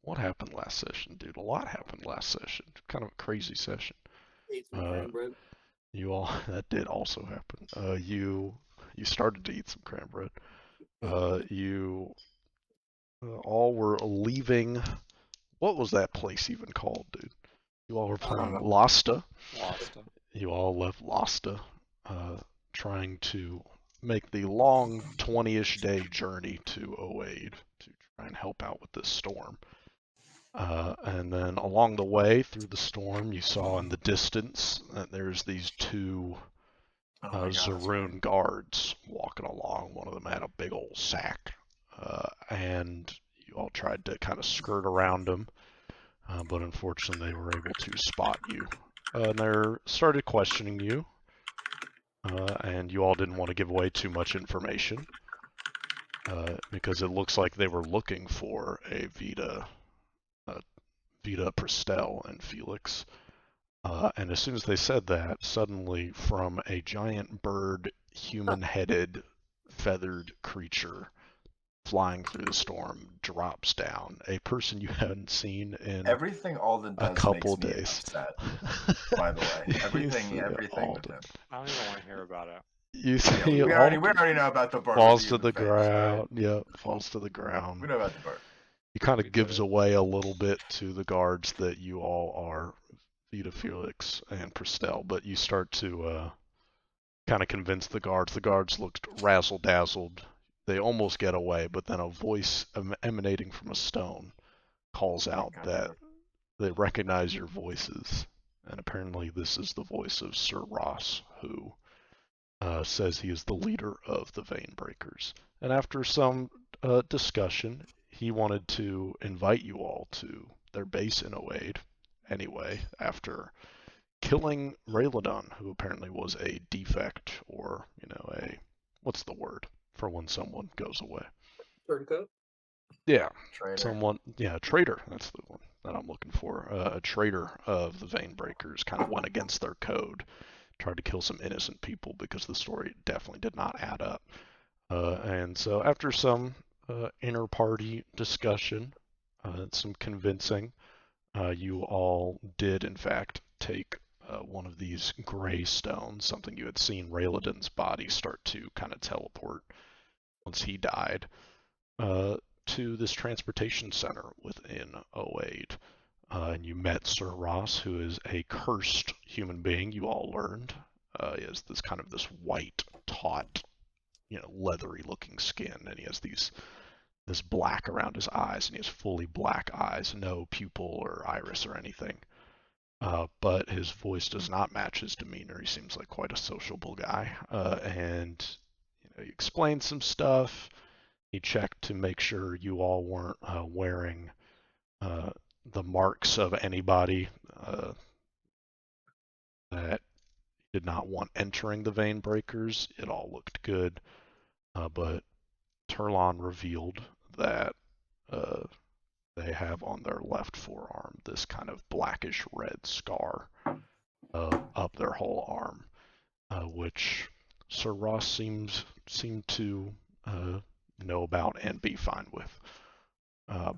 what happened last session, dude? A lot happened last session. Kind of a crazy session. Ate some Uh, cran bread. you all that did also happen. You started to eat some cran bread. You all were leaving. What was that place even called, dude? You all were I don't playing know. Losta. Lost him. You all left Losta, trying to make the long 20-ish day journey to Oade to try and help out with this storm. And then along the way through the storm, you saw in the distance that there's these two Oh my God, that's right. Zaroon guards walking along. One of them had a big old sack, and you all tried to kind of skirt around them, but unfortunately they were able to spot you. And they started questioning you, and you all didn't want to give away too much information, because it looks like they were looking for a Vita, Prestel, and Felix. And as soon as they said that, suddenly from a giant bird, human-headed, feathered creature flying through the storm drops down. A person you hadn't seen in Everything Alden a does couple makes me days. upset. By the way, everything with Alden. him. I don't even want to hear about it. You Yeah, see we Alden already know about the bird. falls with to you the in face, right? ground. Yep, falls to the ground. We know about the bird. He kind We of gives did it. away a little bit to the guards that you all are Vita, Felix, and Prestel, but you start to kind of convince the guards. The guards looked razzle-dazzled. They almost get away, but then a voice emanating from a stone calls out that they recognize your voices, and apparently this is the voice of Sir Ross, who says he is the leader of the Vein-Breakers. And after some discussion, he wanted to invite you all to their base in Oade anyway, after killing Rayladon, who apparently was a defect, or, what's the word for when someone goes away? Turncoat. Yeah, Traitor. traitor, that's the one that I'm looking for. A traitor of the Vein-Breakers kind of went against their code, tried to kill some innocent people because the story definitely did not add up. And so after some inter-party discussion, some convincing, you all did in fact take one of these gray stones, something you had seen Rayladon's body start to kind of teleport once he died, to this transportation center within Oade. And you met Sir Ross, who is a cursed human being, you all learned. He has this kind of this white, taut, leathery looking skin, and he has this black around his eyes, and he has fully black eyes, no pupil or iris or anything. But his voice does not match his demeanor. He seems like quite a sociable guy, and he explained some stuff. He checked to make sure you all weren't wearing the marks of anybody that did not want entering the Vein Breakers. It all looked good, but Turlon revealed that they have on their left forearm this kind of blackish red scar up their whole arm, which Sir Ross seemed to know about and be fine with.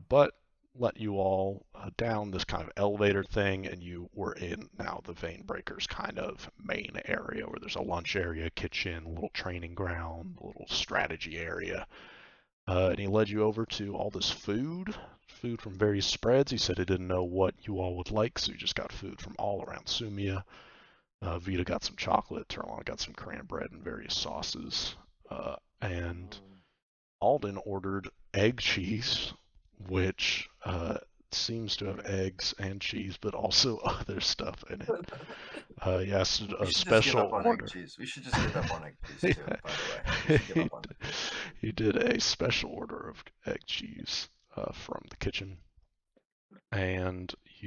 But let you all down this kind of elevator thing, and you were in now the Vein Breakers kind of main area, where there's a lunch area, kitchen, a little training ground, a little strategy area. And he led you over to all this food from various spreads. He said he didn't know what you all would like, so you just got food from all around Sumia. Vita got some chocolate, Turlon got some cran bread and various sauces, and Alden ordered egg cheese, which seems to have eggs and cheese, but also other stuff in it. He asked a special order. We should just give up on egg cheese too, by the way. He did a special order of egg cheese from the kitchen, and he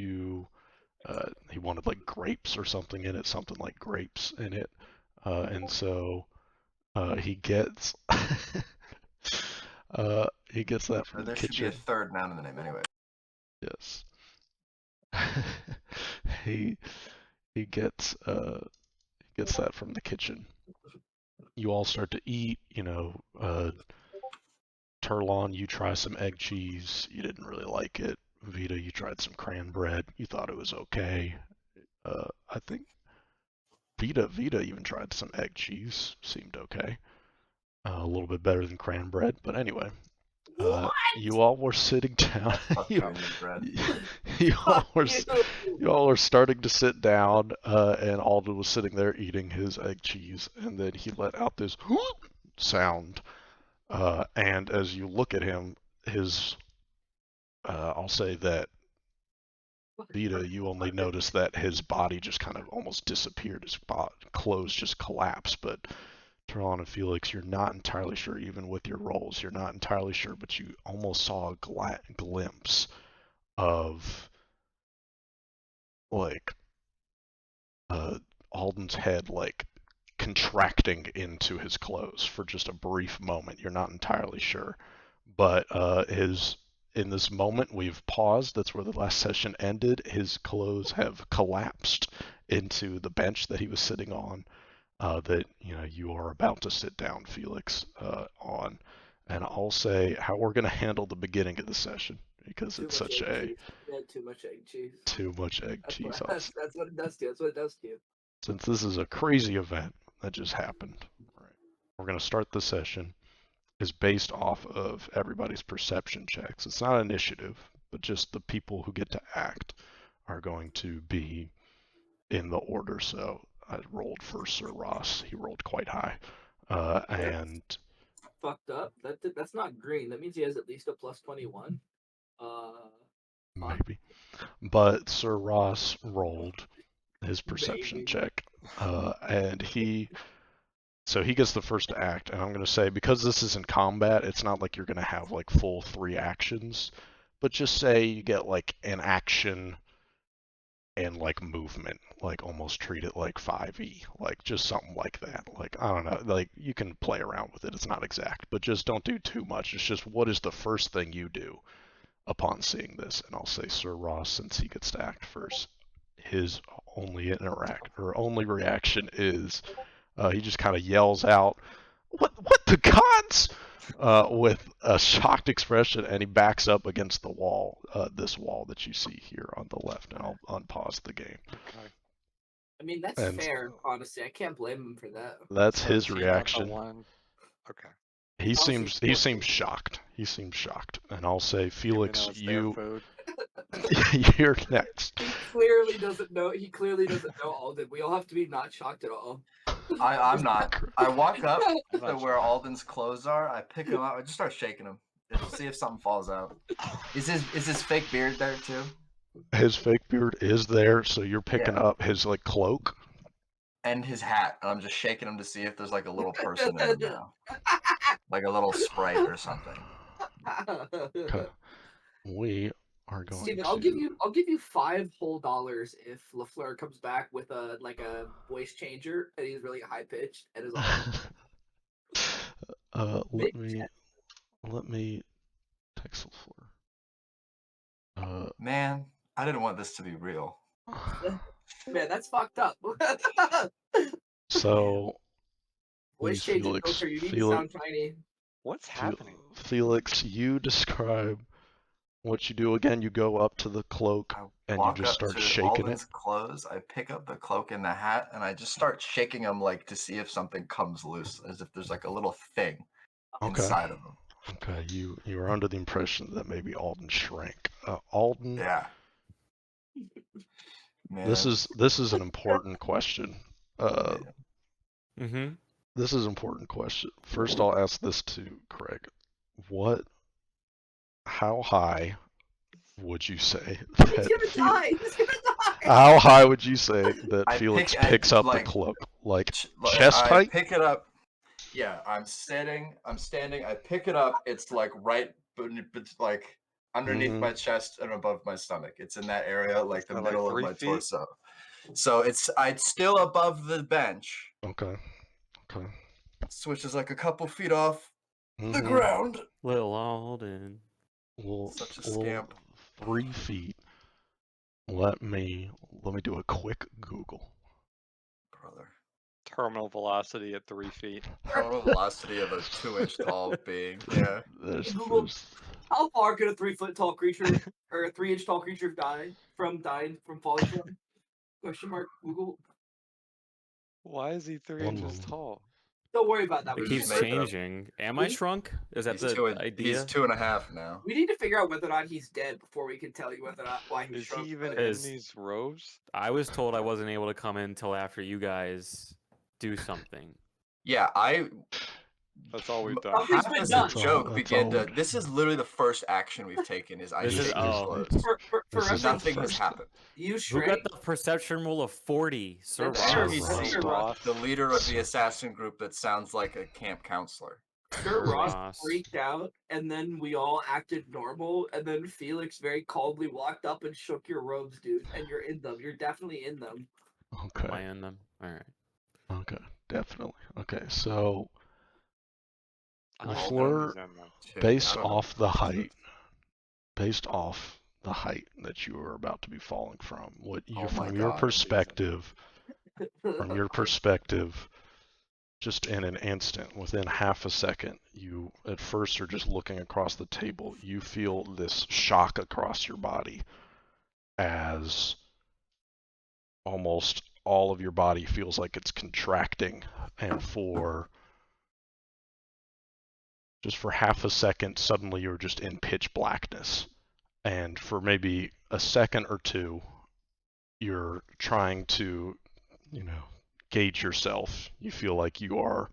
wanted like grapes or something in it, something like grapes in it, and so he gets he gets that from the kitchen. There should be a third noun in the name anyway. Yes. he gets that from the kitchen. You all start to eat, Turlon, you try some egg cheese. You didn't really like it. Vita, you tried some cran bread. You thought it was okay. I think Vita even tried some egg cheese. Seemed okay. A little bit better than cran bread, but anyway. You all were sitting down. you all were starting to sit down, and Alden was sitting there eating his egg cheese, and then he let out this sound. And as you look at him, I'll say that Vita, you only notice that his body just kind of almost disappeared. His clothes just collapsed, but Terlan and Felix, you're not entirely sure, even with your rolls, you're not entirely sure, but you almost saw a glimpse of, like, Alden's head, like, contracting into his clothes for just a brief moment. You're not entirely sure. But in this moment, we've paused. That's where the last session ended. His clothes have collapsed into the bench that he was sitting on. That you are about to sit down, Felix, on, and I'll say how we're going to handle the beginning of the session because it's such a too much egg cheese. Too much egg cheese. That's what it does to you. That's what it does to you. Since this is a crazy event that just happened, right, we're going to start the session is based off of everybody's perception checks. It's not initiative, but just the people who get to act are going to be in the order. So I rolled for Sir Ross. He rolled quite high. And fucked up. That's not green. That means he has at least a plus 21. Maybe. But Sir Ross rolled his perception check. And he gets the first to act. And I'm going to say, because this is in combat, it's not like you're going to have like full 3 actions. But just say you get like an action and like movement, like almost treat it like 5e, like just something like that. Like, I don't know, like you can play around with it. It's not exact, but just don't do too much. It's just, what is the first thing you do upon seeing this? And I'll say Sir Ross, since he gets to act first, his only reaction is he just kind of yells out, what the gods? With a shocked expression, and he backs up against the wall, this wall that you see here on the left, and I'll unpause the game. Okay. I mean, that's fair, honestly. I can't blame him for that. That's his reaction. Okay. He seems shocked. He seems shocked, and I'll say, Felix, you're next. He clearly doesn't know Alden. We all have to be not shocked at all. I'm not. I walk up to where Alden's clothes are. I pick him up. I just start shaking him. See if something falls out. Is his fake beard there too? His fake beard is there, so you're picking up his like cloak and his hat. And I'm just shaking him to see if there's like a little person in him now, like a little sprite or something. Okay. We are going. Steven, I'll give you $5 whole if LaFleur comes back with a voice changer and he's really high pitched and is all. Let me text LaFleur. Man, I didn't want this to be real. Man, that's fucked up. So, voice changing filter, you need to sound tiny. What's happening? Felix, you describe what you do. Again, you go up to the cloak and you just start shaking it. Clothes. I pick up the cloak and the hat and I just start shaking them, like to see if something comes loose, as if there's like a little thing inside of them. Okay, you were under the impression that maybe Alden shrank. Alden. Yeah. Man. This is an important question. This is an important question. First, I'll ask this to Craig. How high would you say that He's gonna die. He's gonna die. How high would you say that Felix picks up the cloak? Like chest height? I pick it up. Yeah, I'm standing. I pick it up. It's like right, like underneath my chest and above my stomach. It's in that area, like the middle of my torso. So it's still above the bench. Okay. Which is like a couple feet off the ground. Little Alden. Such a scamp. 3 feet. Let me do a quick Google. Brother. Terminal velocity at 3 feet. Terminal velocity of a 2-inch tall being. Yeah. There's How far could a 3-foot tall creature or a 3-inch tall creature die from falling from? Question mark. Google. Why is he 3 One inches moment. tall? Don't worry about that. It It We keeps keeps need to- changing. Am I shrunk? Is that He's the idea? He's 2.5 now. We need to figure out whether or not he's dead before we can tell you whether or not why he's Is shrunk. he even but- in Is- these robes? I was told I wasn't able to come in until after you guys do something. Yeah, That's all we've done. Something's half been as done. a joke That's began all to. we've- This is literally the first action we've taken. Is I This is- shake your oh. clothes. For This is reference, Nothing has first. happened. you Who shrank. got the perception rule of 40? Sir That's Sir Ross. He's Ross. Sir Ross. the leader of the assassin group that sounds like a camp counselor. Sir Ross Ross. freaked out, and then we all acted normal, and then Felix very calmly walked up and shook your robes, dude. And you're in them. You're definitely in them. Am Okay. I in them? Alright. Okay. Definitely. Okay. So I don't know if Lafleur, he's in them. Shit, based I don't know. off the height that you are about to be falling from, what you Oh my from your God, perspective, just in an instant, within half a second, you at first are just looking across the table. You feel this shock across your body as almost all of your body feels like it's contracting, and for half a second, suddenly you're just in pitch blackness. And for maybe a second or two, you're trying to, gauge yourself. You feel like you're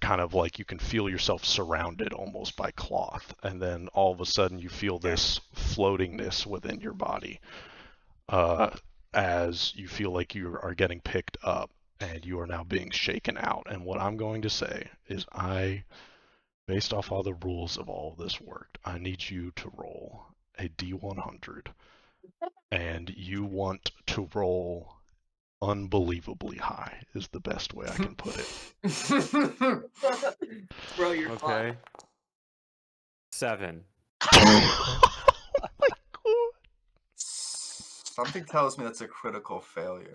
kind of like you can feel yourself surrounded almost by cloth. And then all of a sudden you feel this floatingness within your body as you feel like you are getting picked up and you are now being shaken out. And what I'm going to say is based off all the rules of all of this work, I need you to roll a D100. And you want to roll unbelievably high is the best way I can put it. Bro, you're Okay. 7. Oh my God. Something tells me that's a critical failure.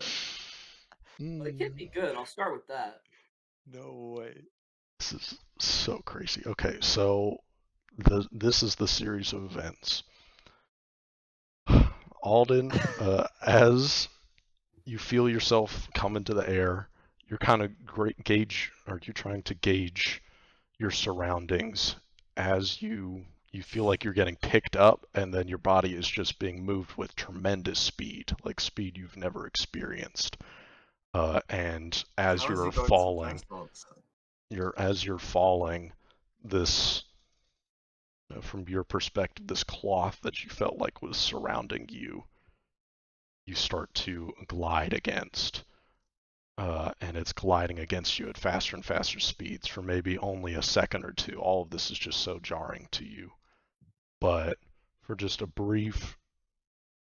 Well, it can't be good. I'll start with that. No way. This is so crazy. Okay, so this is the series of events. Alden, as you feel yourself come into the air, you're kind of you're trying to gauge your surroundings as you feel like you're getting picked up, and then your body is just being moved with tremendous speed, like speed you've never experienced. And as How is he you're going so falling, fast all of a sudden? as you're falling, this from your perspective, this cloth that you felt like was surrounding you, you start to glide against. And it's gliding against you at faster and faster speeds for maybe only a second or two. All of this is just so jarring to you. But for just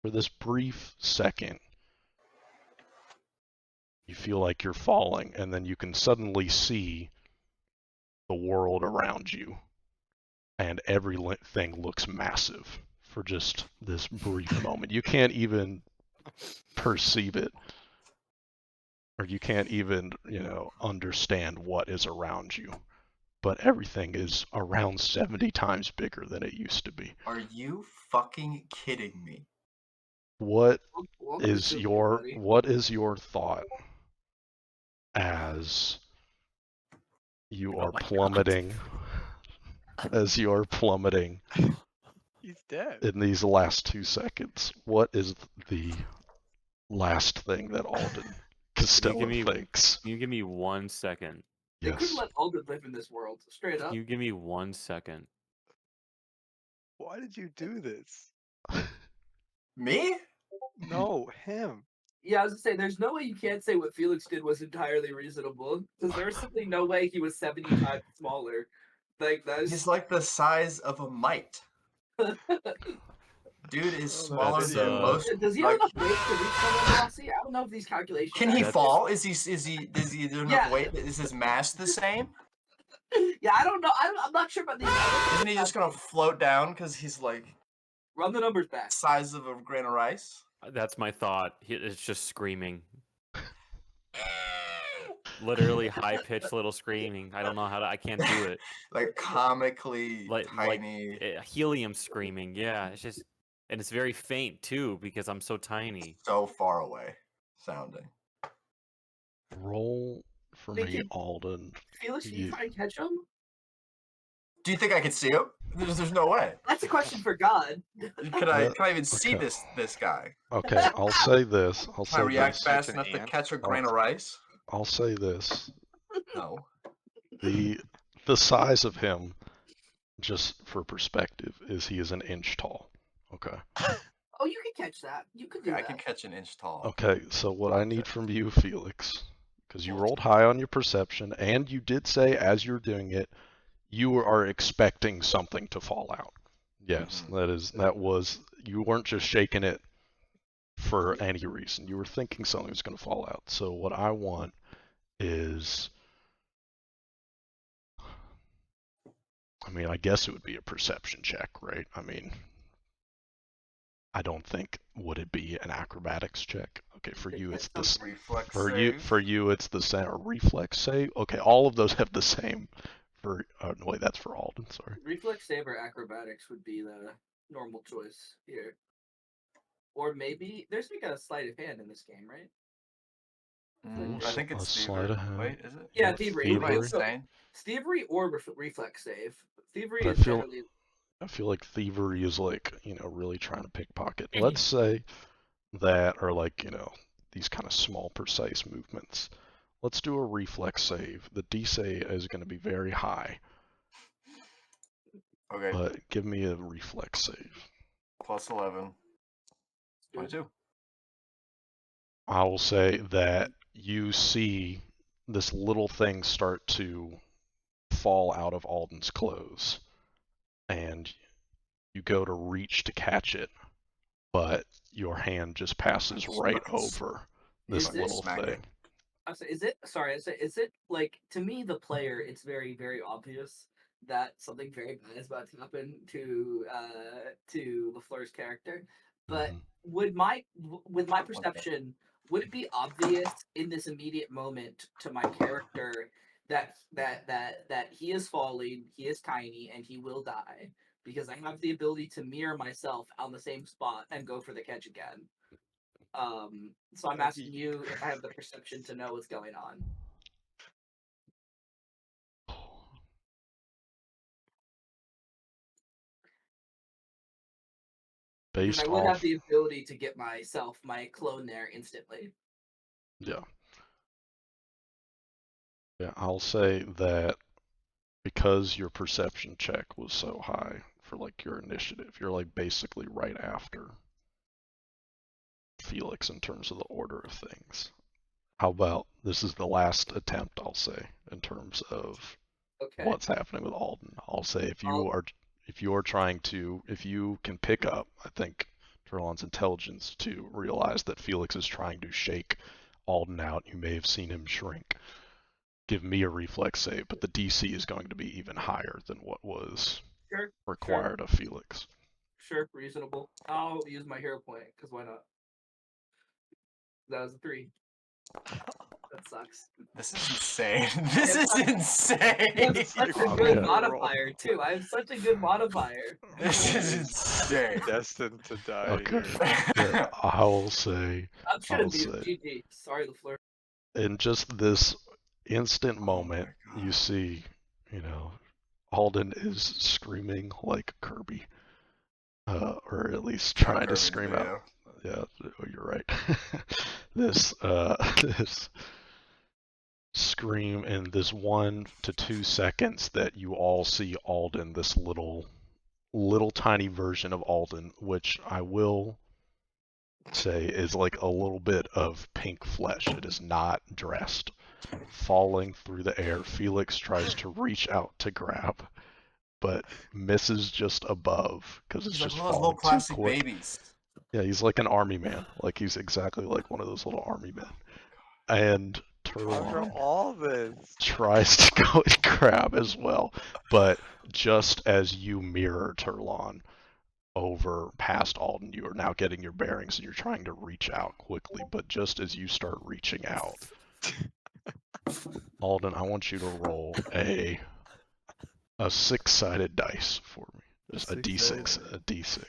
this brief second, you feel like you're falling, and then you can suddenly see the world around you, and everything looks massive for just this brief moment. You can't even perceive it, or you can't even, understand what is around you. But everything is around 70 times bigger than it used to be. Are you fucking kidding me? What Welcome to is Sumia, your thought as you are my God. plummeting as you are plummeting He's dead. in these last 2 seconds? What is the last thing that Alden Costello thinks? Can you give me 1 second? They couldn't Yes. let Alden live in this world. Straight up. Can you give me 1 second? Why did you do this? Me? No, him. Yeah, I was gonna say, there's no way you can't say what Felix did was entirely reasonable, because there's simply no way he was 70 times smaller. Like that's He's like the size of a mite. Dude is Oh, smaller that's, than most. does he have Like, enough weight to reach someone velocity? I don't know if these calculations. can he That's- fall? Is he does he enough Yeah. weight? Is his mass the same? Yeah, I don't know. I'm not sure about these. Isn't he just gonna float down because he's like Run the numbers back? size of a grain of rice? That's my thought. It's just screaming. literally high pitched little screaming. I don't know how to. I can't do it. Like comically Like tiny. helium screaming. Yeah, it's just, and it's very faint too because I'm so tiny. So far away sounding. Roll for Make me, it- Alden. Felix, can you try and catch him? Do you think I can see him? There's no way. That's a question for God. Can I even see Okay. this guy? Okay, I'll say this. I'll Can I say react this. fast an enough to ant? catch a grain of rice? I'll say this. No. The size of him, just for perspective, is he is an inch tall. Okay. Oh, you can catch that. You could do Okay, I that. can catch an inch tall. Okay, so what I need from you, Felix, because you rolled high on your perception, and you did say as you're doing it, you are expecting something to fall out. Yes, that was, you weren't just shaking it for any reason. You were thinking something was going to fall out. So what I want is, I mean, I guess it would be a perception check, right? I mean, I don't think, would it be an acrobatics check? Okay, for you it's this. Reflex For you it's the same. Or reflex save. Okay, all of those have the same. For no, wait, that's for Alden. Sorry. Reflex save or acrobatics would be the normal choice here. Or maybe there's like a sleight of hand in this game, right? I think A it's sleight thievery. of hand. Wait, is it? Yeah, thievery. Am I Okay, Thievery. so insane? thievery or reflex save. Thievery But is generally. I feel like thievery is like, really trying to pickpocket. Let's say that, or like, these kind of small, precise movements. Let's do a reflex save. The DC is going to be very high, Okay. but give me a reflex save. Plus 11. 22. I will say that you see this little thing start to fall out of Alden's clothes, and you go to reach to catch it, but your hand just passes right over this Is it- little Smack it. thing. I say, is it? Sorry, I say, is it like to me the player? It's very, very obvious that something very bad is about to happen to LaFleur's character. But Mhm. with my perception, would it be obvious in this immediate moment to my character that he is falling, he is tiny, and he will die because I have the ability to mirror myself on the same spot and go for the catch again. So I'm asking you if I have the perception to know what's going on. Because Based I would have off, the ability to get my clone there instantly. yeah, I'll say that because your perception check was so high for like your initiative, you're like basically right after Felix in terms of the order of things. How about this is the last attempt, I'll say, in terms of Okay. what's happening with Alden. I'll say if you can pick up, I think, Turlon's intelligence to realize that Felix is trying to shake Alden out. You may have seen him shrink. Give me a reflex save, but the DC is going to be even higher than what was required of Felix. Sure, reasonable. I'll use my hero point, because why not? That was a 3. That sucks. This is insane. This is insane. I have such a Okay. good modifier, too. I have such a good modifier. This is insane. Destined to die Okay. here. Yeah, I will say, I'm gonna be say, GG. Sorry, LaFleur. in just this instant Oh moment, my you God. see, Alden is screaming like Kirby, or at least trying to Kirby's scream video. out. Yeah, you're right. this this scream in this 1 to 2 seconds that you all see Alden, this little tiny version of Alden, which I will say is like a little bit of pink flesh. It is not dressed. Falling through the air, Felix tries to reach out to grab, but misses just above because it's He's like just one of those falling little too plastic quick. babies. Yeah, he's like an army man. Like he's exactly like one of those little army men. And After Turlon all this. tries to go and grab as well, but just as you mirror Turlon over past Alden, you are now getting your bearings and you're trying to reach out quickly, but just as you start reaching out, Alden, I want you to roll a 6-sided dice for me. Just a d6, a d6.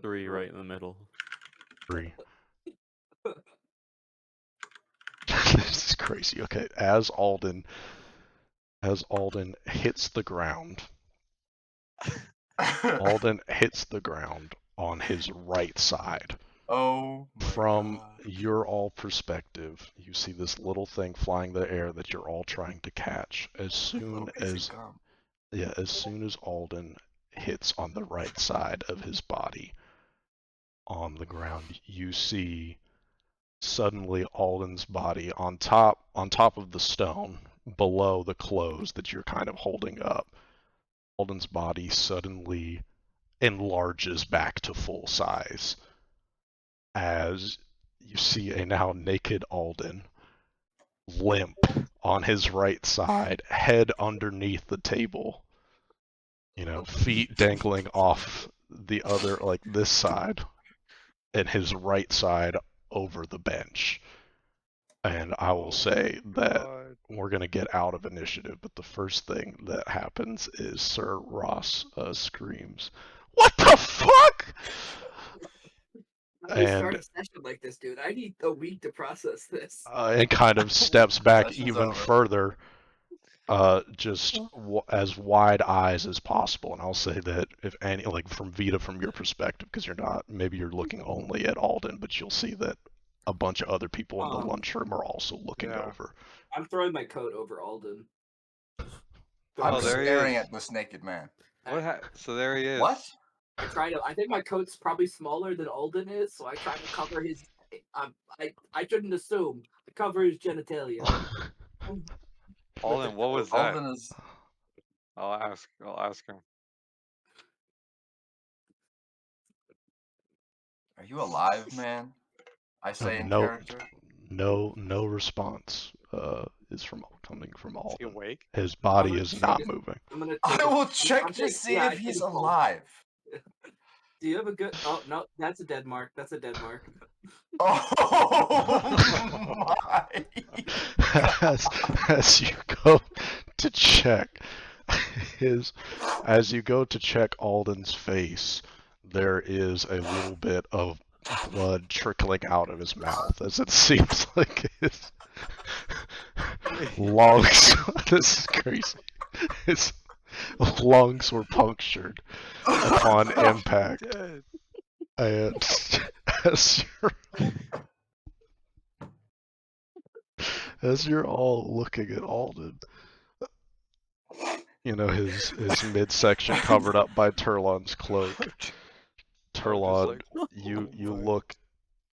3 right in the middle. 3. This is crazy. Okay, as Alden hits the ground, Alden hits the ground on his right side. Oh my From God. your all perspective, you see this little thing flying in the air that you're all trying to catch. As soon as Alden hits on the right side of his body on the ground, you see suddenly Alden's body on top of the stone below the clothes that you're kind of holding up. Alden's body suddenly enlarges back to full size as you see a now naked Alden limp on his right side, head underneath the table, feet dangling off the other, like this side, and his right side over the bench. And I will say that we're going to get out of initiative, but the first thing that happens is Sir Ross screams, "What the fuck?" How do we start a session like this, dude? I need a week to process this. And kind of steps back Session's even over. further, just as wide eyes as possible. And I'll say that if any, like from Vita, from your perspective, because maybe you're looking only at Alden, but you'll see that a bunch of other people in the lunchroom are also looking over. I'm throwing my coat over Alden. I'm there he staring is. at this naked man. So there he is. What? I think my coat's probably smaller than Alden is, so I try to cover his. I shouldn't assume. I cover his genitalia. Alden, what was that? Alden is. I'll ask him. Are you alive, man? I say in character. No response is coming from Is he Alden. awake? His body is not moving. I will check to see if he's alive. Do you have a good? Oh no, that's a dead mark. That's a dead mark. Oh my! As you go to check Alden's face, there is a little bit of blood trickling out of his mouth, as it seems like his lungs. This is crazy. His lungs were punctured upon impact, and as you're all looking at Alden, his midsection covered up by Turlon's cloak. Turlon, you look.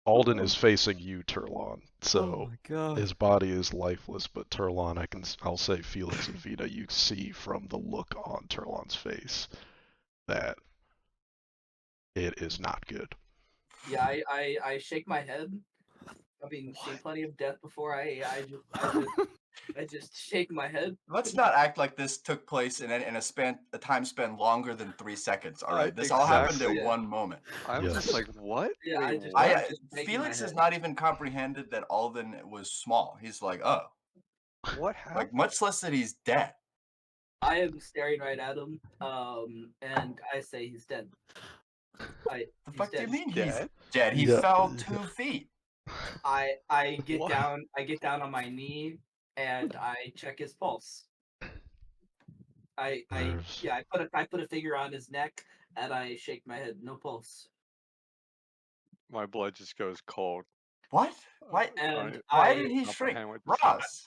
Alden is facing you, Turlon. So his body is lifeless, but Turlon, I'll say Felix and Vita, you see from the look on Turlon's face that it is not good. Yeah, I shake my head. Having seen plenty of death before, I just shake my head. Let's not act like this took place in a time span longer than 3 seconds. All right, this all happened in one moment. I'm just like, what? Yeah, Wait, Felix has not even comprehended that Alden was small. He's like, oh, what happened? like much less that he's dead. I am staring right at him, and I say he's dead. The fuck do you mean dead? he's dead? He fell 2 feet. I get down. I get down on my knee and I check his pulse. I put a finger on his neck and I shake my head. No pulse. My blood just goes cold. What? Why? And Why did he shrink? Ross.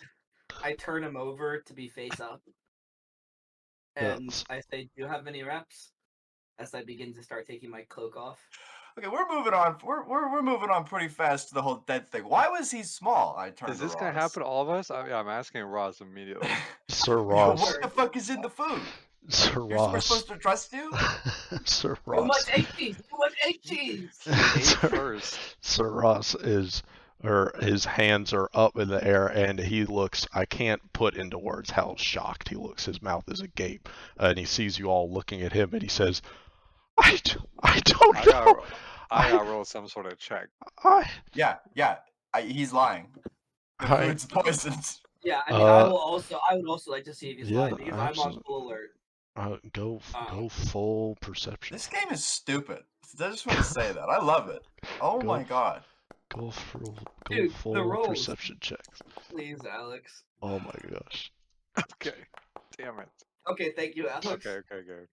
I turn him over to be face up, and I say, "Do you have any reps?" As I begin to start taking my cloak off. Okay, we're moving on. We're moving on pretty fast to the whole dead thing. Why was he small? I turned. Is this to gonna Ross. happen to all of us? I'm asking Ross immediately. Sir Ross. What the fuck is in the food? Sir We're Ross. supposed to trust you? Sir Too Ross. much HGs. Too much HGs. Sir Ross his hands are up in the air, and he looks, I can't put into words how shocked he looks. His mouth is agape, and he sees you all looking at him, and he says, I don't know. I gotta roll some sort of check. Yeah. He's lying. The Hi. food's poisoned. Yeah, I mean, I would also like to see if he's Yeah, lying because I'm on absolutely. full alert. Go full perception. This game is stupid. I just want to say that. I love it. Oh Go my god. Go Dude, the full rolls. perception checks. Please, Alex. Oh my gosh. Okay. Damn it. Okay, thank you, Alex. Okay, good.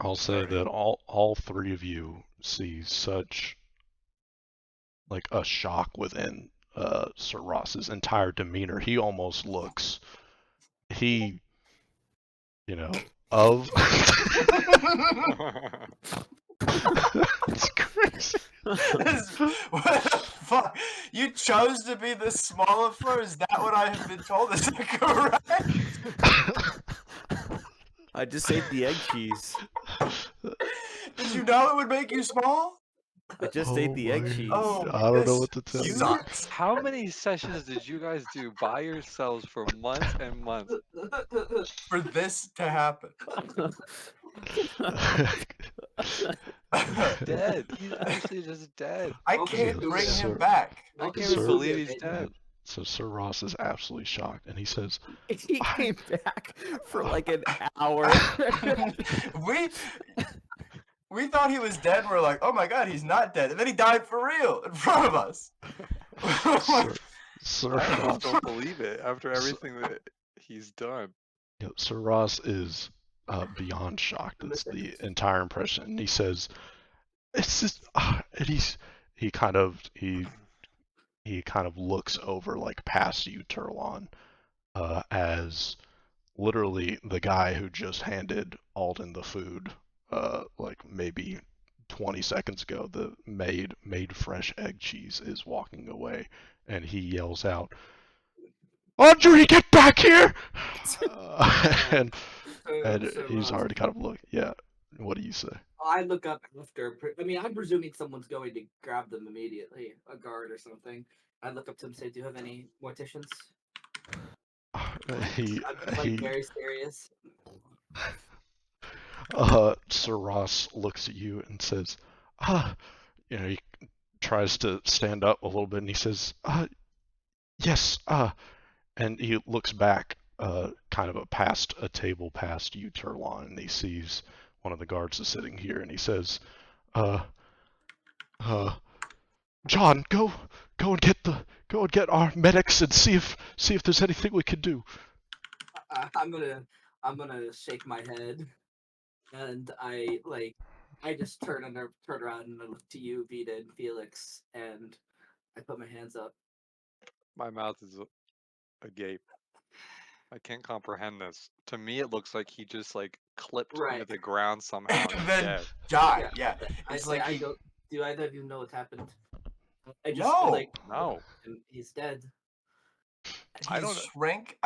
I'll say Sorry. that all three of you see such like a shock within Sir Ross's entire demeanor. He almost looks of it's crazy. What the fuck? You chose to be the smaller floor? Is that what I have been told? Is that correct? I just ate the egg cheese. Did you know it would make you small? I just ate the egg my- cheese. Oh, I don't know this what to tell you. sucks. How many sessions did you guys do by yourselves for months and months? For this to happen. Dead. He's actually just dead. I Okay, can't so bring Sir- him back. I Welcome can't to even Sir- believe Sumia, he's baby. dead. So Sir Ross is absolutely shocked, and he says, He came back for like an hour. we thought he was dead. We're like, oh my god, he's not dead, and then he died for real in front of us. Sir I Ross, just don't believe it after everything that he's done. Sir Ross is beyond shocked. That's the entire impression. And he says, "It's just," and he kind of looks over like past you, Turlon, as literally the guy who just handed Alden the food, like maybe 20 seconds ago, the made fresh egg cheese is walking away, and he yells out, "Audrey, get back here!" And he's already kind of look. Yeah. What do you say? I look up after. I mean, I'm presuming someone's going to grab them immediately, a guard or something. I look up to him and say, "Do you have any morticians?" He I'm like very serious. Sir Ross looks at you and says, he tries to stand up a little bit, and he says, yes, and he looks back, kind of past a table past you, Turlon, and he sees one of the guards is sitting here, and he says, John, go and get our medics and see if there's anything we can do. I'm gonna shake my head, and I just turn around and I look to you, Vita and Felix, and I put my hands up. My mouth is agape. I can't comprehend this. To me, it looks like he just like clipped into the ground somehow and And is then dead. died. Yeah. I It's say, like I he. don't. Do either of you know what happened? I just No. like No. he's dead. I He don't- shrank.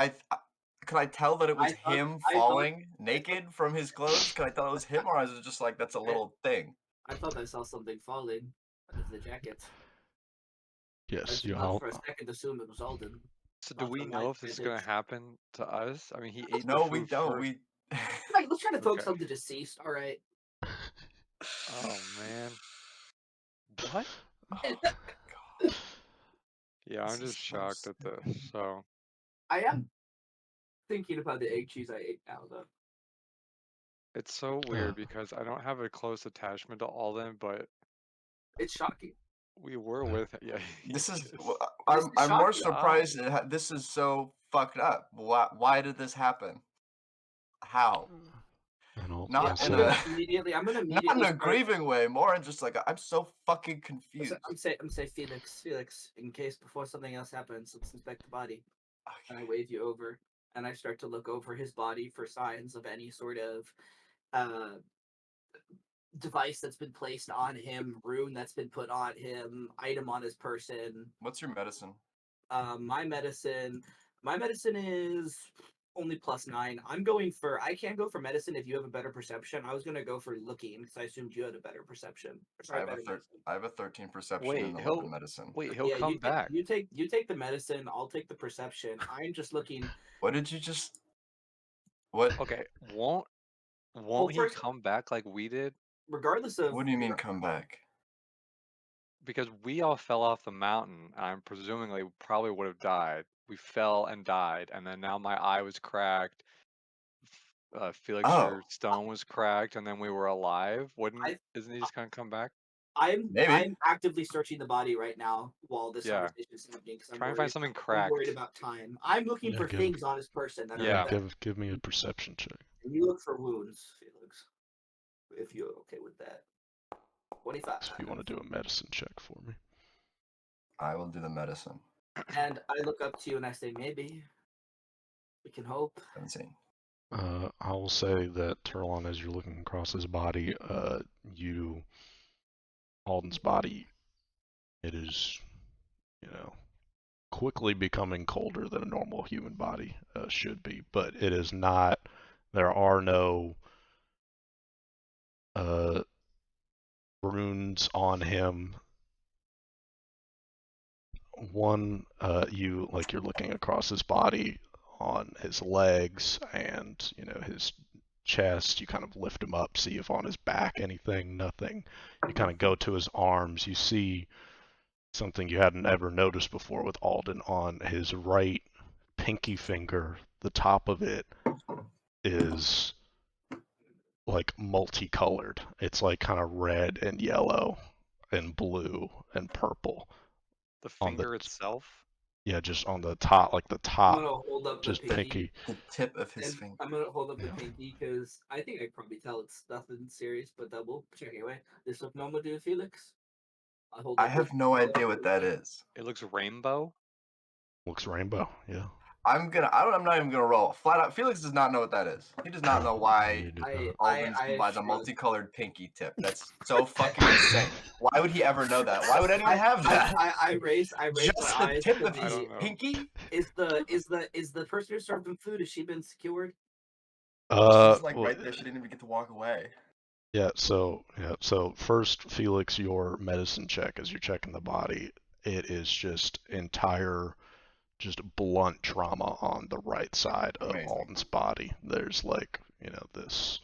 Could I tell that it was him falling naked from his clothes? Could I tell it was him, or was it just like that's a little thing? I thought I saw something falling out of the jacket. I Yes, just you thought all. for a second assumed it was Alden. So do Not we from my know if this is gonna vantage. happen to us? I mean, he ate No, the we food don't. first. We. Like, let's try to focus Okay. on the deceased. All right. Oh man. What? Yeah, This I'm is just so shocked at this. So I am thinking about the egg cheese I ate now, though. it's so weird because I don't have a close attachment to Alden, but It's shocking. we were with yeah. This is. This I'm is more shocking. surprised. This is so fucked up. Why did this happen? How? And I'll Not say, in a. I'm gonna Not immediately in a start. grieving way. More in just like I'm so fucking confused. I'm saying Felix, in case before something else happens, let's inspect the body. And I wave you over, and I start to look over his body for signs of any sort of device that's been placed on him, rune that's been put on him, item on his person. What's your medicine? My medicine is only +9. I can't go for medicine if you have a better perception. I was gonna go for looking because I assumed you had a better perception. I have a 13 perception Wait, and 11 medicine. he'll come back. You take the medicine. I'll take the perception. I'm just looking. What did you just? What? Okay, won't he first- come back like we did? Regardless of What do you mean come back? Because we all fell off the mountain. I'm presuming they probably would have died. we fell and died, and then now my eye was cracked. Felix, Oh. your stone was cracked, and then we were alive. I- Isn't he just gonna come back? Maybe. I'm actively searching the body right now while this Yeah. conversation is happening because Try and find something I'm worried cracked. about time. I'm looking Yeah, for give- things on his person that Yeah. are that. Give me a perception check. And you look for wounds, Felix. If you're okay with that. 25. So if you want to do a medicine check for me. I will do the medicine. And I look up to you and I say, maybe we can hope. 17. I will say that Turlon, as you're looking across his body, Alden's body, it is, quickly becoming colder than a normal human body should be, but it is not. There are no runes on him. One, you're looking across his body on his legs and his chest. You kind of lift him up, see if on his back anything, nothing. You kind of go to his arms. You see something you hadn't ever noticed before with Alden on his right pinky finger. The top of it is like multicolored. It's like kind of red and yellow and blue and purple. The On the- finger itself. Yeah, just on the top, like the I'm top, gonna hold up the just pinky. pinky. The tip of his And finger. I'm gonna hold up the Yeah. pinky because I think I can probably tell it's nothing serious, but double check anyway. This look normal to you, Felix? I have no idea what that is. It looks rainbow. Looks rainbow, yeah. I'm not even gonna roll. Flat out, Felix does not know what that is. He does not know why You do not. Alden I buys a shrug. multicolored pinky tip. That's so fucking insane. Why would he ever know that? Why would anyone have that? I raise Just my the eyes tip to of I his don't know. pinky? Is the person who served him food, has she been secured? She's like Well, right there. She didn't even get to walk away. So first, Felix, your medicine check as you're checking the body, it is just just blunt trauma on the right side of Amazing. Alden's body. There's there's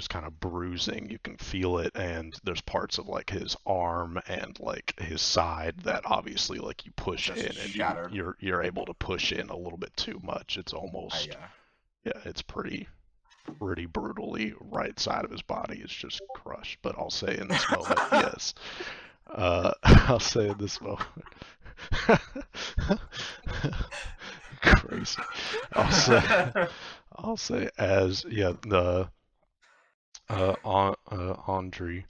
kind of bruising. You can feel it, and there's parts of like his arm and like his side that obviously like you push Just in and shattered. you're able to push in a little bit too much. It's almost it's pretty brutally right side of his body is just crushed. But I'll say in this moment, yes. I'll say in this moment. Crazy. I'll say as the Andre,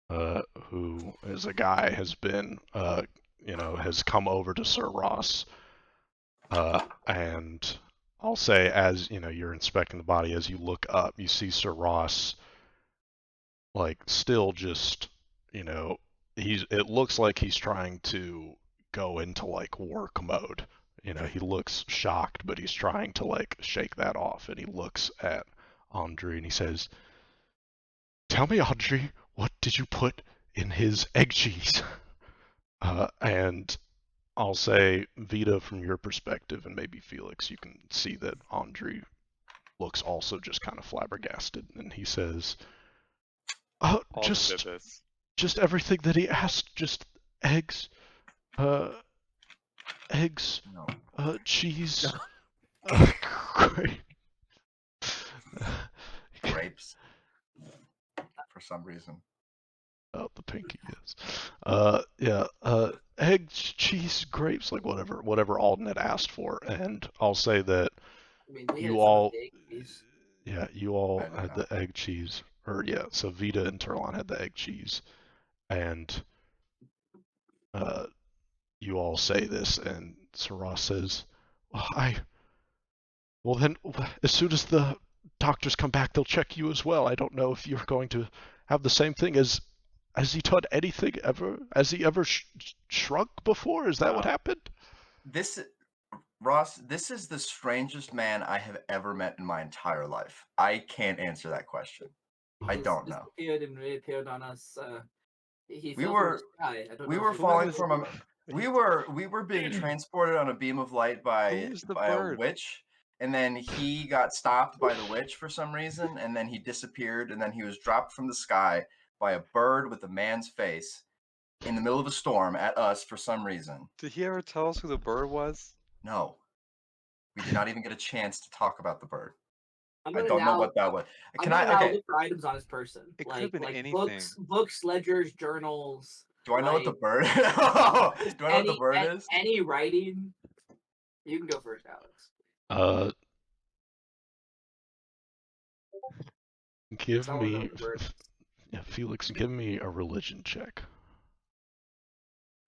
who is a guy, has been has come over to Sir Ross, and I'll say as you're inspecting the body, as you look up, you see Sir Ross like still just it looks like he's trying to go into like work mode. He looks shocked, but he's trying to like shake that off, and he looks at Andre and he says, "Tell me, Andre, what did you put in his egg cheese?" And I'll say, Vita, from your perspective, and maybe Felix, you can see that Andre looks also just kind of flabbergasted, and he says, Alden did just this. everything that he asked, just eggs, cheese, Grapes. For some reason. Oh, the pinky is. Eggs, cheese, grapes, like whatever Alden had asked for, and I'll say that I mean, we had you some all, of the eggies. you all I did had not. the egg cheese, so Vita and Turlon had the egg cheese, and you all say this, and Sir Ross says, well then, as soon as the doctors come back, they'll check you as well. I don't know if you're going to have the same thing as. Has he done anything ever? Has he ever shrunk before? Is that what happened? Ross, this is the strangest man I have ever met in my entire life. I can't answer that question. I don't know. Disappeared and reappeared on us. We were falling from a. We were being transported on a beam of light by a witch, and then he got stopped by the witch for some reason, and then he disappeared, and then he was dropped from the sky by a bird with a man's face, in the middle of a storm at us for some reason. Did he ever tell us who the bird was? No. We did not even get a chance to talk about the bird. I'm I gonna don't know now, what that was. I'm Can gonna I? now Okay. look for items on his person. It could have been like anything. books, ledgers, journals. Do I know what the like, bird? Do I know what the bird is? Any writing. You can go first, Alex. Give Someone knows me, the bird. yeah, Felix, give me a religion check.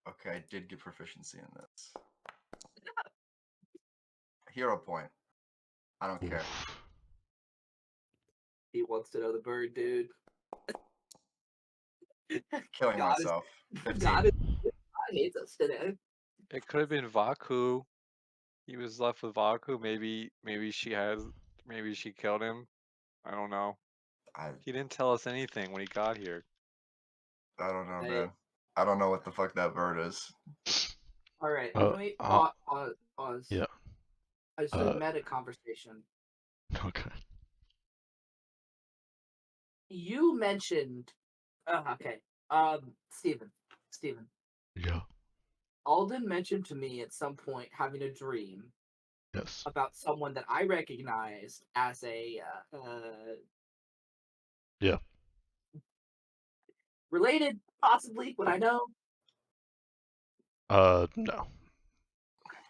Okay, I did get proficiency in this. Hero point. I don't care. Oof. He wants to know the bird, dude. Killing God myself. 15. God hates us today. It could have been Vaku. He was left with Vaku. Maybe she killed him. I don't know. He didn't tell us anything when he got here. I don't know, Hey. man. I don't know what the fuck that bird is. All right, can we pause? Yeah. It's a meta conversation. Okay. You mentioned, okay, Steven. Yeah. Alden mentioned to me at some point having a dream Yes. about someone that I recognized as a Yeah. related, possibly. Would I know? No.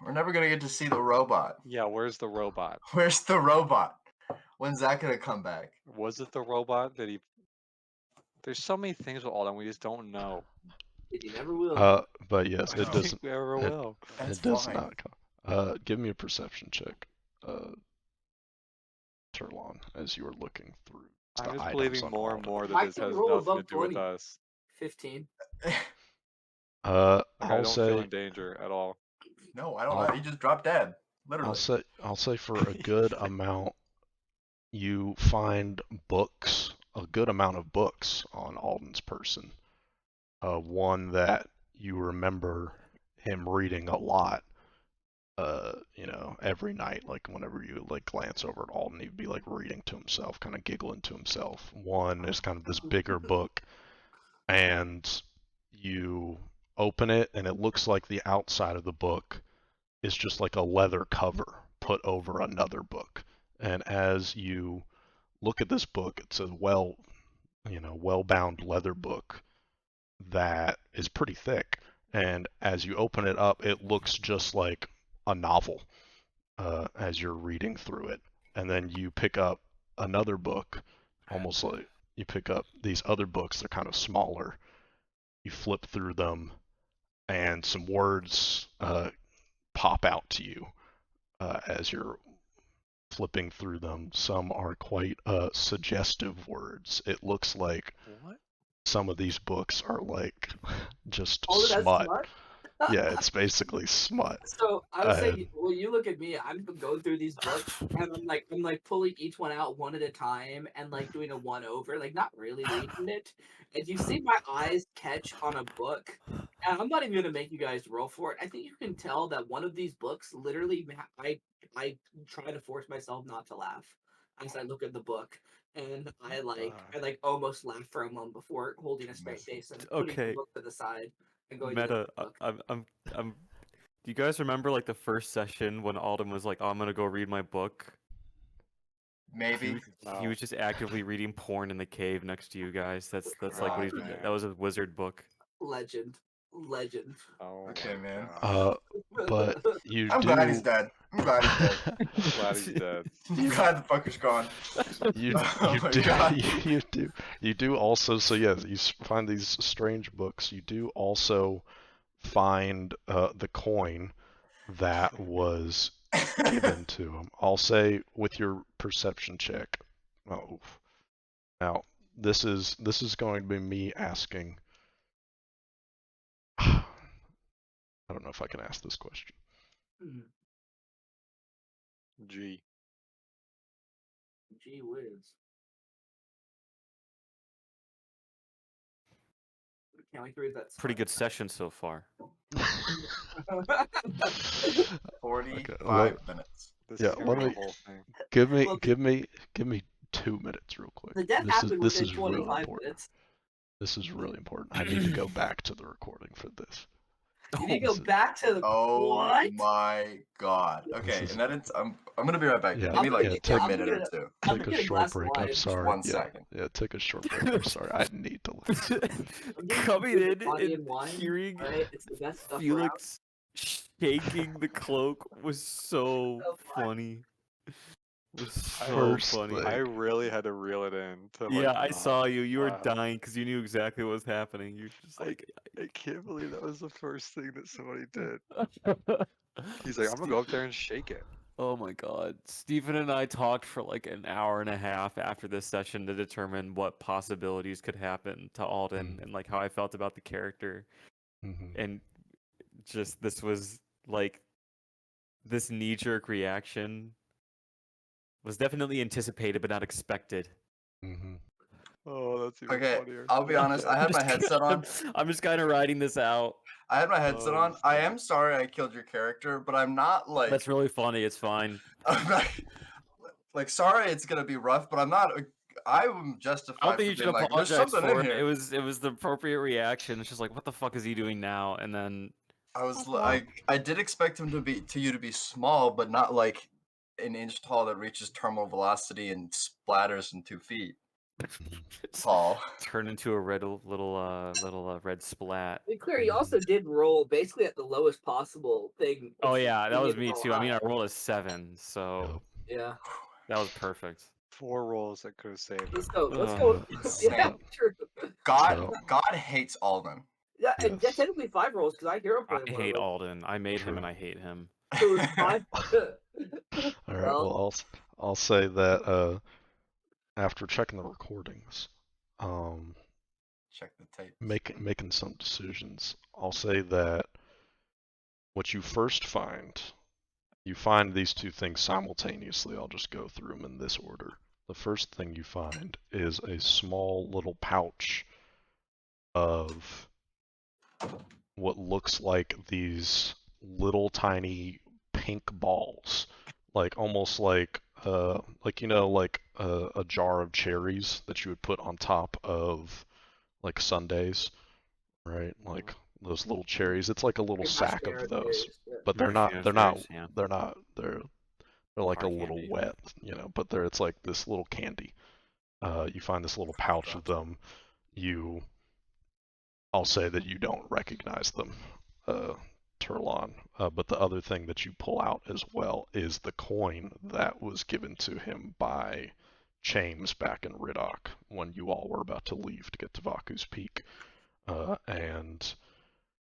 We're never gonna get to see the robot. Yeah, where's the robot? Where's the robot? When's that gonna come back? Was it the robot that he? There's so many things with Alden we just don't know. You never will. But yes, I it don't doesn't. think we ever it- will. That's It does fine. not come. Give me a perception check. Turlon, as you are looking through the I'm just items believing on more and Alden. more that I this can has roll nothing to above do with 20. us. 15. Like, I'll I don't feel say in danger at all. No, I don't know. He just dropped dead. Literally. I'll say for a good amount, you find books, a good amount of books on Alden's person. One that you remember him reading a lot. Every night, like whenever you like glance over at Alden, he'd be like reading to himself, kind of giggling to himself. One is kind of this bigger book, and you open it, and it looks like the outside of the book is just like a leather cover put over another book. And as you look at this book, it's a well-bound leather book that is pretty thick. And as you open it up, it looks just like a novel as you're reading through it. And then you pick up another book, almost like you pick up these other books, they're kind of smaller. You flip through them, and some words pop out to you as you're flipping through them. Some are quite suggestive words. It looks like What? some of these books are like just Oh, that's smut. smart. Yeah, it's basically smut. So I would say, well, you look at me. I'm going through these books, and I'm like pulling each one out one at a time, and like doing a one over, like not really reading it. And you see my eyes catch on a book, and I'm not even gonna make you guys roll for it. I think you can tell that one of these books, literally, I try to force myself not to laugh as I look at the book, and I almost laugh for a moment before holding a straight face and putting the Okay. book to the side and going to the Meta, next book. I'm. Do you guys remember like the first session when Alden was like, oh, "I'm gonna go read my book"? Maybe. He was just actively reading porn in the cave next to you guys. That's like what God, man. that was a wizard book. Legend. Oh, Okay, my man. God. But you I'm do. glad he's dead. I'm glad he's dead. I'm glad he's dead. I'm glad the fucker's gone. You Oh my do God. you do also, so yeah, you find these strange books. You do also find the coin that was given to him. I'll say with your perception check. Oh, now this is going to be me asking. I don't know if I can ask this question. G. Gee whiz. Can't wait to read that. Pretty good session so far. 45 minutes. This Yeah, is gonna let be me- the whole thing. Give me Well, give me 2 minutes real quick. The death This happened is within really 25 important. minutes. This is really important. I need to go back to the recording for this. You need to go back to the what? My god. Okay, and then I'm gonna be right back. Yeah, Give me like take a minute or two. Take a short break. I'm sorry. One second. Yeah, take a short break. I'm sorry. I need to listen. Coming in Coffee and wine. hearing Right? It's the best stuff Felix shaking the cloak was so So funny. Was so First funny. thing. I really had to reel it in. To, Yeah, like, I saw you. You were laugh. dying because you knew exactly what was happening. You were just like, I can't believe that was the first thing that somebody did. He's like, I'm gonna go up there and shake it. Oh my god. Stephen and I talked for like an hour and a half after this session to determine what possibilities could happen to Alden and like how I felt about the character. And just this was like this knee-jerk reaction was definitely anticipated but not expected. Oh, that's even Okay, funnier. I'll be honest. I had my headset on. I'm just kind of riding this out. I had my headset Oh, on. I am sorry I killed your character, but I'm not like. That's really funny. It's fine. I'm not, like, sorry, it's gonna be rough, but I'm not. I'm justified. I don't think you should like, apologize There's something for in it. here. It was the appropriate reaction. It's just like, what the fuck is he doing now? And then I was like, I did expect him to be small, but not like an inch tall that reaches terminal velocity and splatters in 2 feet tall. Turn into a little red splat. To be clear, he also did roll basically at the lowest possible thing. Oh yeah, that was me roll too. I mean, high. I rolled a 7, so Yeah. that was perfect. 4 rolls that could have saved him. Let's go. Yeah, true. God hates Alden. Yeah, and technically 5 rolls because I hero I pointed. hate Alden. I made him and I hate him. So it was 5. All right. Well, I'll say that after checking the recordings, check the tape. Making some decisions. I'll say that what you first find, you find these two things simultaneously. I'll just go through them in this order. The first thing you find is a small little pouch of what looks like these little tiny pink balls, like almost like a jar of cherries that you would put on top of like sundaes, right? Like those little cherries. It's like a little sack of those, but they're like a little wet, but it's like this little candy. You find this little pouch of them. I'll say that you don't recognize them, Turlon. But the other thing that you pull out as well is the coin that was given to him by James back in Riddock when you all were about to leave to get to Vaku's Peak. And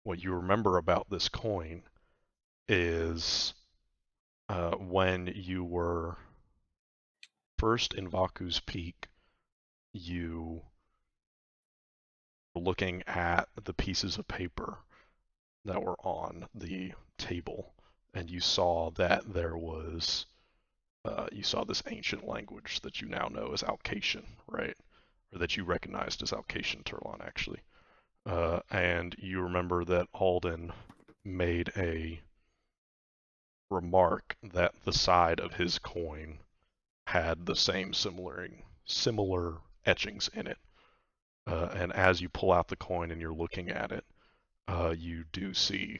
what you remember about this coin is when you were first in Vaku's Peak, you were looking at the pieces of paper that were on the table, and you saw that there was you saw this ancient language that you now know as Alcation, right? Or that you recognized as Alcation, Turlon, actually. And you remember that Alden made a remark that the side of his coin had the same similar etchings in it. And as you pull out the coin and you're looking at it, you do see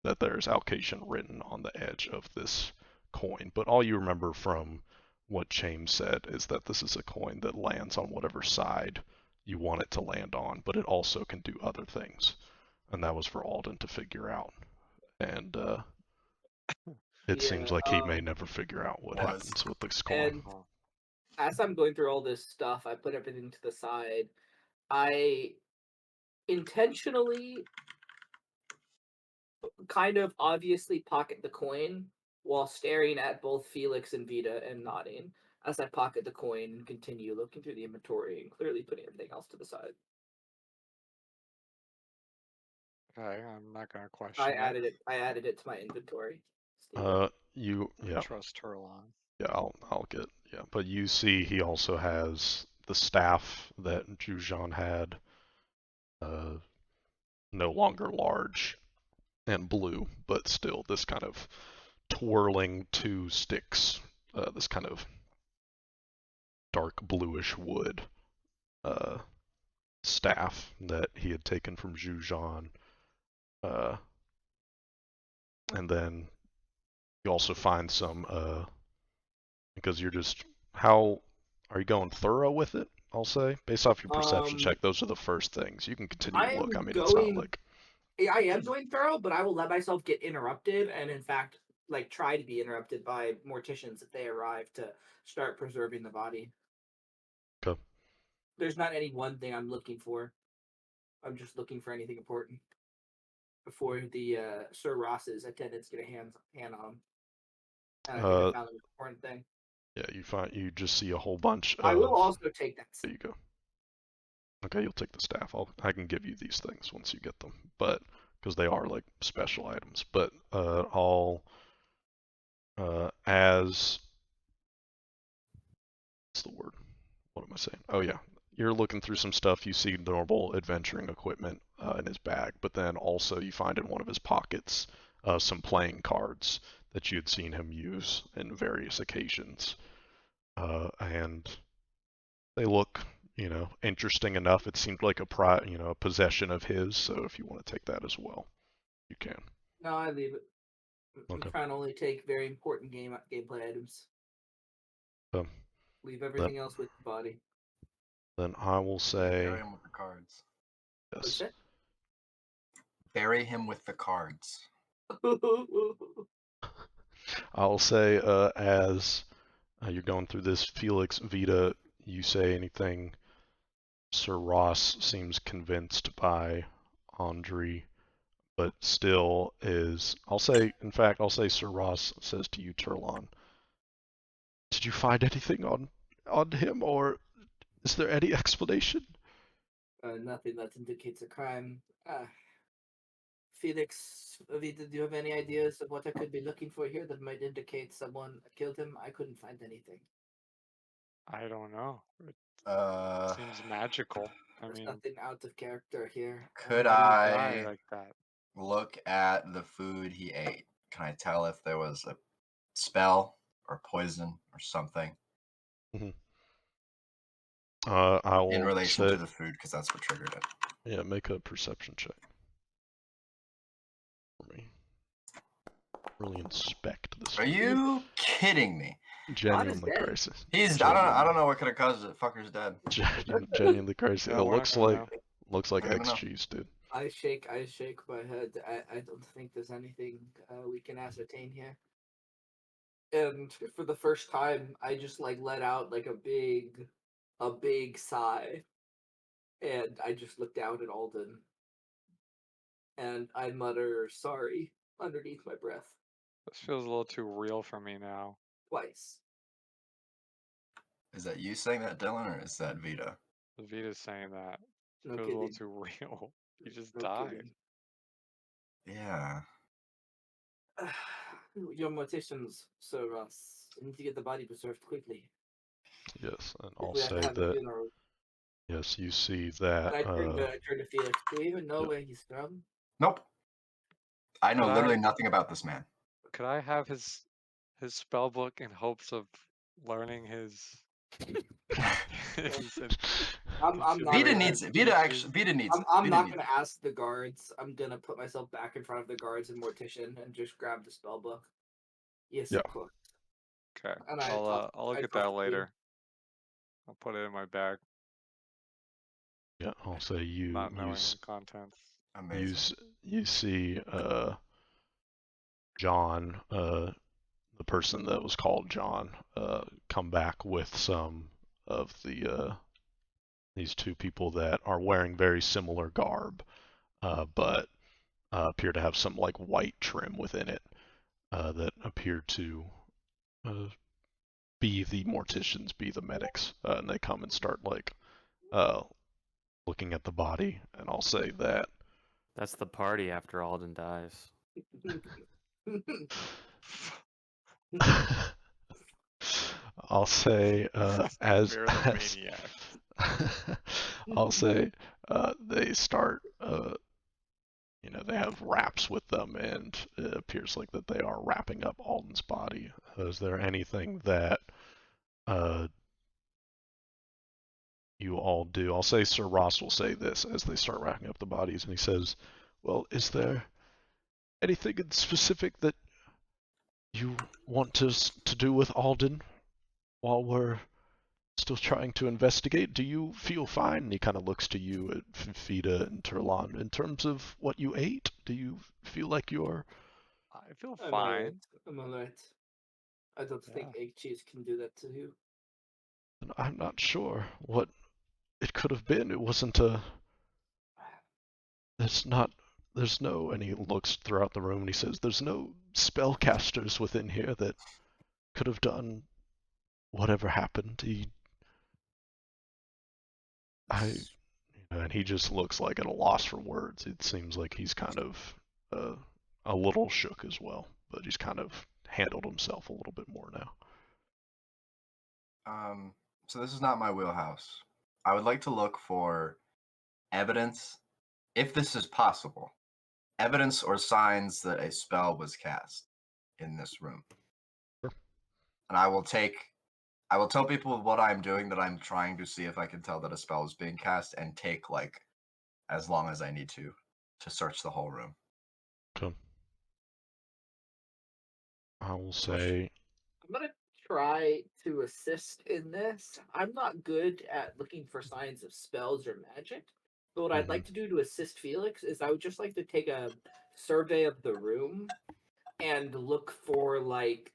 that there's Alcation written on the edge of this coin. But all you remember from what James said is that this is a coin that lands on whatever side you want it to land on, but it also can do other things. And that was for Alden to figure out. And it seems like he may never figure out what happens with this coin. And as I'm going through all this stuff, I put everything to the side. I intentionally kind of obviously pocket the coin while staring at both Felix and Vita and nodding as I pocket the coin and continue looking through the inventory and clearly putting everything else to the side. Okay, I'm not gonna question I added it to my inventory. Trust Turlon. Yeah, I'll get but you see he also has the staff that Jujan had, no longer large and blue, but still this kind of twirling 2 sticks, this kind of dark bluish wood staff that he had taken from Zhujian. And then you also find some, because you're just, how are you going thorough with it? I'll say, based off your perception check, those are the first things. You can continue to look. I mean, it's not like. I am going thorough, but I will let myself get interrupted, and in fact, like try to be interrupted by morticians if they arrive to start preserving the body. Okay. There's not any one thing I'm looking for. I'm just looking for anything important before the Sir Ross's attendants get a hand on. And I think I found an important thing. Yeah, you just see a whole bunch of. I will also take that. There you go. Okay, you'll take the staff. I can give you these things once you get them, but because they are like special items. But as what's the word? What am I saying? Oh yeah, you're looking through some stuff. You see normal adventuring equipment in his bag, but then also you find in one of his pockets some playing cards that you had seen him use in various occasions, and they look, interesting enough. It seemed like a possession of his. So if you want to take that as well, you can. No, I leave it. Okay. I'm trying to only take very important gameplay items. Leave everything else with the body. Then I will say. Bury him with the cards. Yes. Bury him with the cards. I'll say as you're going through this, Felix, Vita, you say anything. Sir Ross seems convinced by Andre, but still is. I'll say Sir Ross says to you, Turlon, did you find anything on him, or is there any explanation? Nothing that indicates a crime. Felix, Vita, do you have any ideas of what I could be looking for here that might indicate someone killed him? I couldn't find anything. I don't know. It seems magical. There's nothing out of character here. Could I like that? Look at the food he ate? Can I tell if there was a spell or poison or something? Mm-hmm. I will in relation to the food, because that's what triggered it. Yeah, make a perception check for me. Really inspect this. Are you kidding me? Genuinely crazy. He's I don't know what could have caused it. Fucker's dead. Genuinely crazy. It looks like X cheese, dude. I shake my head. I don't think there's anything we can ascertain here. And for the first time, I just like let out like a big sigh, and I just look down at Alden, and I mutter sorry underneath my breath. This feels a little too real for me now. Twice. Is that you saying that, Dylan, or is that Vita? Vita's saying that. No feels kidding. A little too real. He just died. Kidding. Yeah. Your morticians, Sir Ross. I need to get the body preserved quickly. Yes, and I'll say that. Yes, you see that. I turn to Felix. Do we even know where he's from? Nope. I know literally nothing about this man. Could I have his spell book in hopes of learning his? Vita needs it. Vita needs it. I'm not gonna ask the guards. I'm gonna put myself back in front of the guards and mortician and just grab the spell book. Yes, of course. Okay. I'll look at that later. I'll put it in my bag. Yeah, I'll say you not knowing use the contents. You see John, the person that was called John, come back with some of these two people that are wearing very similar garb, but appear to have some like white trim within it that appear to be the morticians, be the medics, and they come and start like looking at the body, and I'll say that. That's the party after Alden dies. I'll say I'll say they start they have wraps with them, and it appears like that they are wrapping up Alden's body. Is there anything that you all do. I'll say Sir Ross will say this as they start racking up the bodies, and he says, well, is there anything in specific that you want to do with Alden while we're still trying to investigate? Do you feel fine? And he kind of looks to you at Fida and Turlan. In terms of what you ate, do you feel like you're... I feel I'm fine. alright. I'm alright. I don't think egg cheese can do that to you. I'm not sure what it could have been. It wasn't a... There's no... And he looks throughout the room and he says, there's no spellcasters within here that could have done whatever happened. And he just looks like at a loss for words. It seems like he's kind of a little shook as well, but he's kind of handled himself a little bit more now. So this is not my wheelhouse. I would like to look for evidence, if this is possible, evidence or signs that a spell was cast in this room. Sure. And I will tell people what I'm doing, that I'm trying to see if I can tell that a spell is being cast, and take like as long as I need to search the whole room. Okay. I will say... I'm gonna try to assist in this. I'm not good at looking for signs of spells or magic, but what I'd like to do to assist Felix is I would just like to take a survey of the room and look for like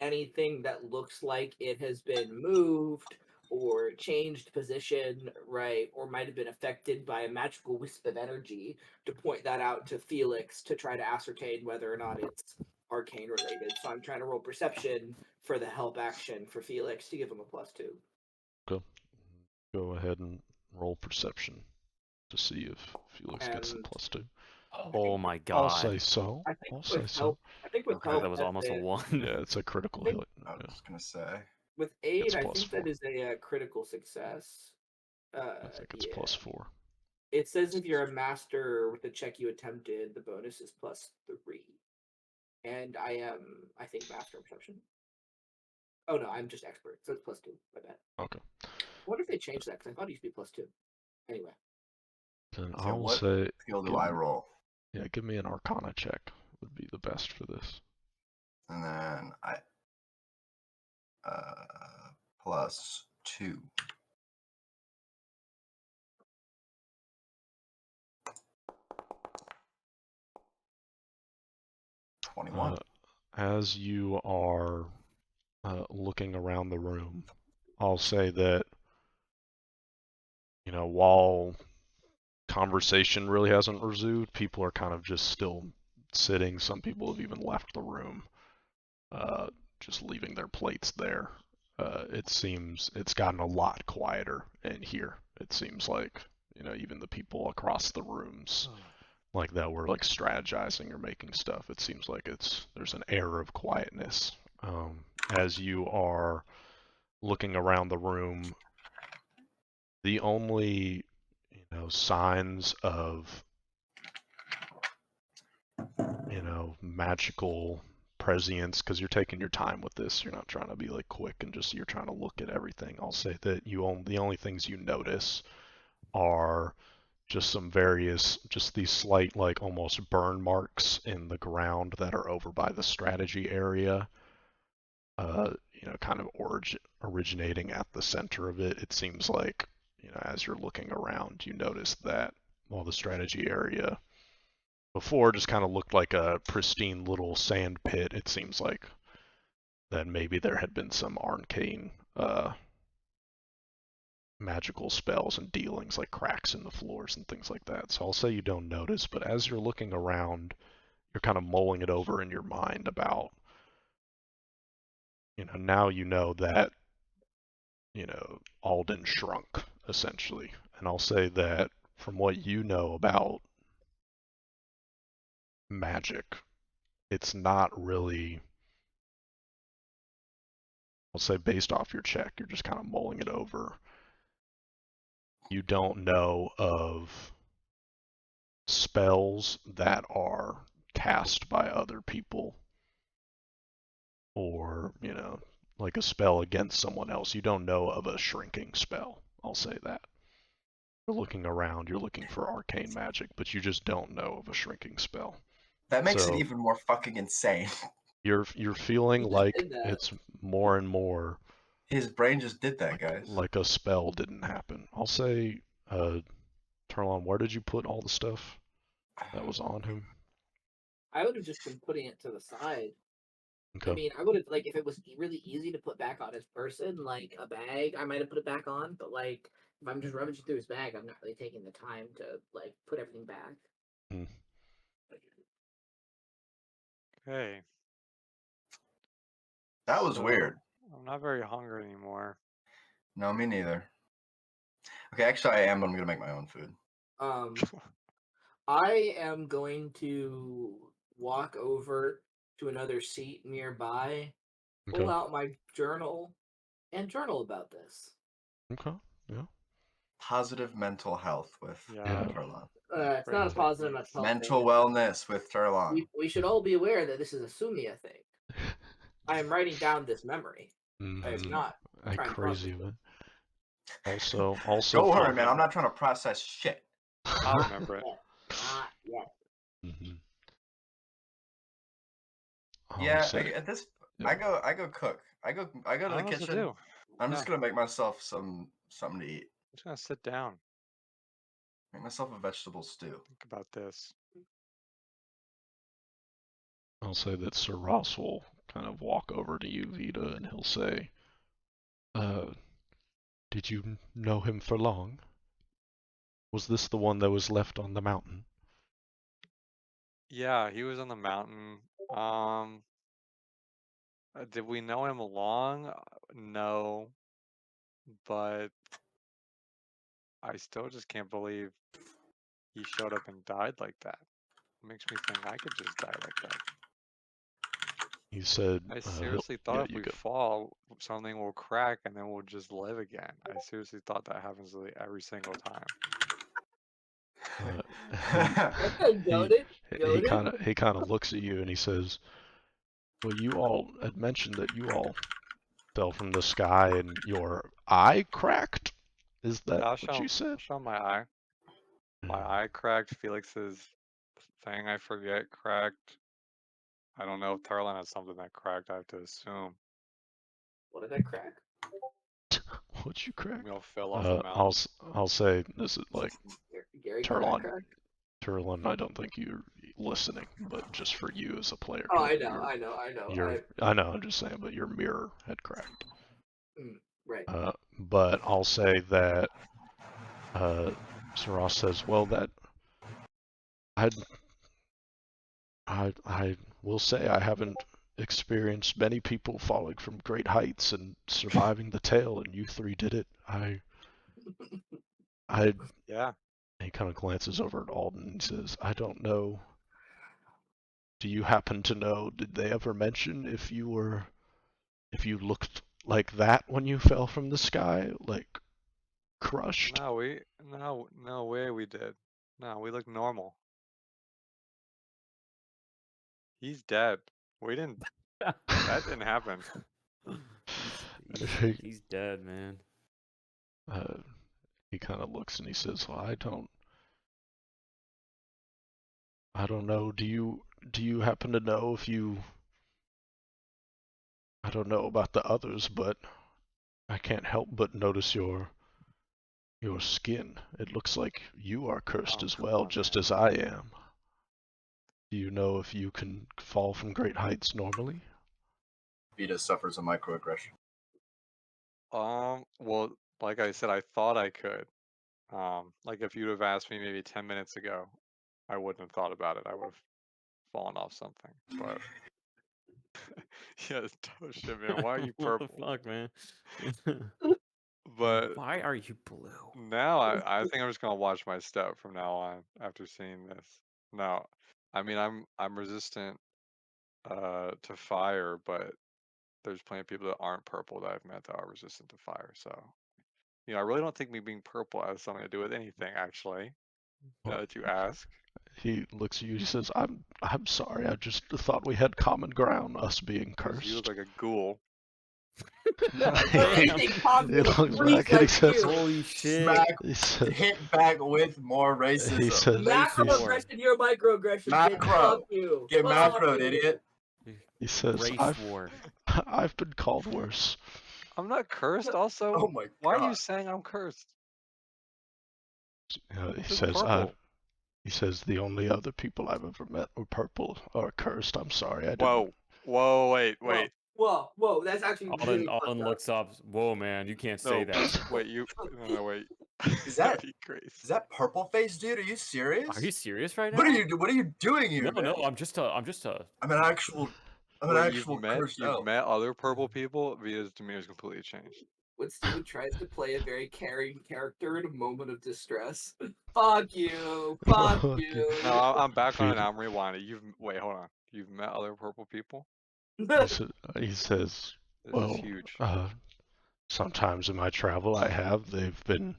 anything that looks like it has been moved or changed position, right, or might have been affected by a magical wisp of energy, to point that out to Felix to try to ascertain whether or not it's arcane related. So I'm trying to roll perception for the help action for Felix to give him a +2. Okay. Go ahead and roll perception to see if Felix gets a +2. Oh my god. I'll say so. I think I'll say with so. help, I think with Okay, help that was almost a it- 1. Yeah, it's a critical hit. I was just gonna say. With aid, It's I +4. think that is a critical success. I think it's Yeah. +4. It says if you're a master with the check you attempted, the bonus is +3. And I am, I think, master of perception. Oh no, I'm just expert, so it's +2. My bad. Okay. I wonder if they changed that, because I thought it used to be +2. Anyway. Then So I'll what say... skill do I roll? Yeah, give me an Arcana check. Would be the best for this. And then I +2. As you are looking around the room, I'll say that, you know, while conversation really hasn't resumed, people are kind of just still sitting. Some people have even left the room, just leaving their plates there. It seems it's gotten a lot quieter in here. It seems like, you know, even the people across the rooms like that were like strategizing or making stuff. It seems like there's an air of quietness. As you are looking around the room, the only, you know, signs of, you know, magical prescience, because you're taking your time with this, you're not trying to be like quick and just, you're trying to look at everything. I'll say that the only things you notice are just some various, just these slight, like almost burn marks in the ground that are over by the strategy area. You know, kind of originating at the center of it. It seems like, you know, as you're looking around, you notice that while the strategy area before just kind of looked like a pristine little sand pit, it seems like that maybe there had been some arcane magical spells and dealings, like cracks in the floors and things like that. So I'll say you don't notice, but as you're looking around, you're kind of mulling it over in your mind about, you know, now you know that, you know, Alden shrunk, essentially. And I'll say that from what you know about magic, it's not really, I'll say based off your check, you're just kind of mulling it over. You don't know of spells that are cast by other people, or, you know, like a spell against someone else. You don't know of a shrinking spell, I'll say that. You're looking around, you're looking for arcane magic, but you just don't know of a shrinking spell. That makes it So even more fucking insane. you're feeling He just like did that. it's more and more His brain just did that, guys. like a spell didn't happen. I'll say, Turlon, where did you put all the stuff that was on him? I would have just been putting it to the side. Okay. I mean, I would have, like, if it was really easy to put back on his person, like a bag, I might have put it back on. But like, if I'm just rummaging through his bag, I'm not really taking the time to like put everything back. Okay. That was weird. I'm not very hungry anymore. No, me neither. Okay, actually I am, but I'm gonna make my own food. I am going to walk over to another seat nearby, pull out my journal, and journal about this. Okay. Yeah. Positive mental health with Turlon. It's not a positive mental health Mental thing. wellness with Turlon. We should all be aware that this is a Sumia thing. I am writing down this memory. I am not trying to process it. Man. Also, Don't worry, man. I'm not trying to process shit. I'll remember it. Not yet. Yeah, at this, I go cook. I go to the kitchen. I'm just gonna make myself something to eat. I'm just gonna sit down. Make myself a vegetable stew. Think about this. I'll say that Sir Ross will kind of walk over to you, Vita, and he'll say, did you know him for long? Was this the one that was left on the mountain? Yeah, he was on the mountain. Did we know him long? No. But I still just can't believe he showed up and died like that. It makes me think I could just die like that. He said, I seriously thought if we fall, something will crack and then we'll just live again. I seriously thought that happens like every single time. He kind of looks at you and he says, well, you all had mentioned that you all fell from the sky and your eye cracked? Is that what you said? I'll show my eye. My eye cracked. Felix's thing, I forget, cracked. I don't know if Tarlin has something that cracked, I have to assume. What did I crack? What'd you crack? We all fell off the mountain. I'll say this is like Turlon, I don't think you're listening, but just for you as a player. Oh, I know. I know, I'm just saying, but your mirror had cracked. Right. But I'll say that Sir Ross says, well, that I will say I haven't experienced many people falling from great heights and surviving the tail, and you three did it. Yeah. He kind of glances over at Alden and says, I don't know. Do you happen to know, did they ever mention if you looked like that when you fell from the sky? Like, crushed? No way we did. No, we look normal. He's dead. We didn't. That didn't happen. He's dead, man. He kind of looks and he says, well, I don't know. Do you happen to know if you... I don't know about the others, but I can't help but notice your skin. It looks like you are cursed as well, just as I am. Do you know if you can fall from great heights normally? Vita suffers a microaggression. Well, like I said, I thought I could. Like if you'd have asked me maybe 10 minutes ago, I wouldn't have thought about it. I would have fallen off something. But yeah, oh shit, man. Why are you purple? What the fuck, man? But why are you blue? Now I think I'm just gonna watch my step from now on after seeing this. No, I mean I'm resistant to fire, but there's plenty of people that aren't purple that I've met that are resistant to fire. So, I really don't think me being purple has something to do with anything, actually. Now that you ask. He looks at you. He says, "I'm sorry. I just thought we had common ground, us being cursed." You look like a ghoul. Damn. He comes He with looks freak back and he says, IQ. Holy shit. Smack, he says, hit back with more racism. he says, Macroaggression, you're microaggression. Bitch. Macro. Fuck you. Get Fuck macroed, you. idiot. he says, Race war. I've been called worse. I'm not cursed. Also, Oh my why are god. you saying I'm cursed? He Who's says, purple? he says, the only other people I've ever met were purple or cursed. I'm sorry, I didn't. Whoa, whoa, wait. Whoa, that's actually really Alden fucked up. looks up. Whoa, man, you can't say No, that. wait, no, wait. Is That'd that be crazy. is that purple face dude? Are you serious? Are you serious right now? What are you doing here? No, man? no, I'm just a. I'm an actual Wait, cursed you've elf. met other purple people? Via's demeanor's completely changed. When Steven tries to play a very caring character in a moment of distress. Fuck you. Fuck you. No, I'm back on it. Vita. I'm rewinding. Wait, hold on. You've met other purple people? He says, This well, is huge. sometimes in my travel I have. They've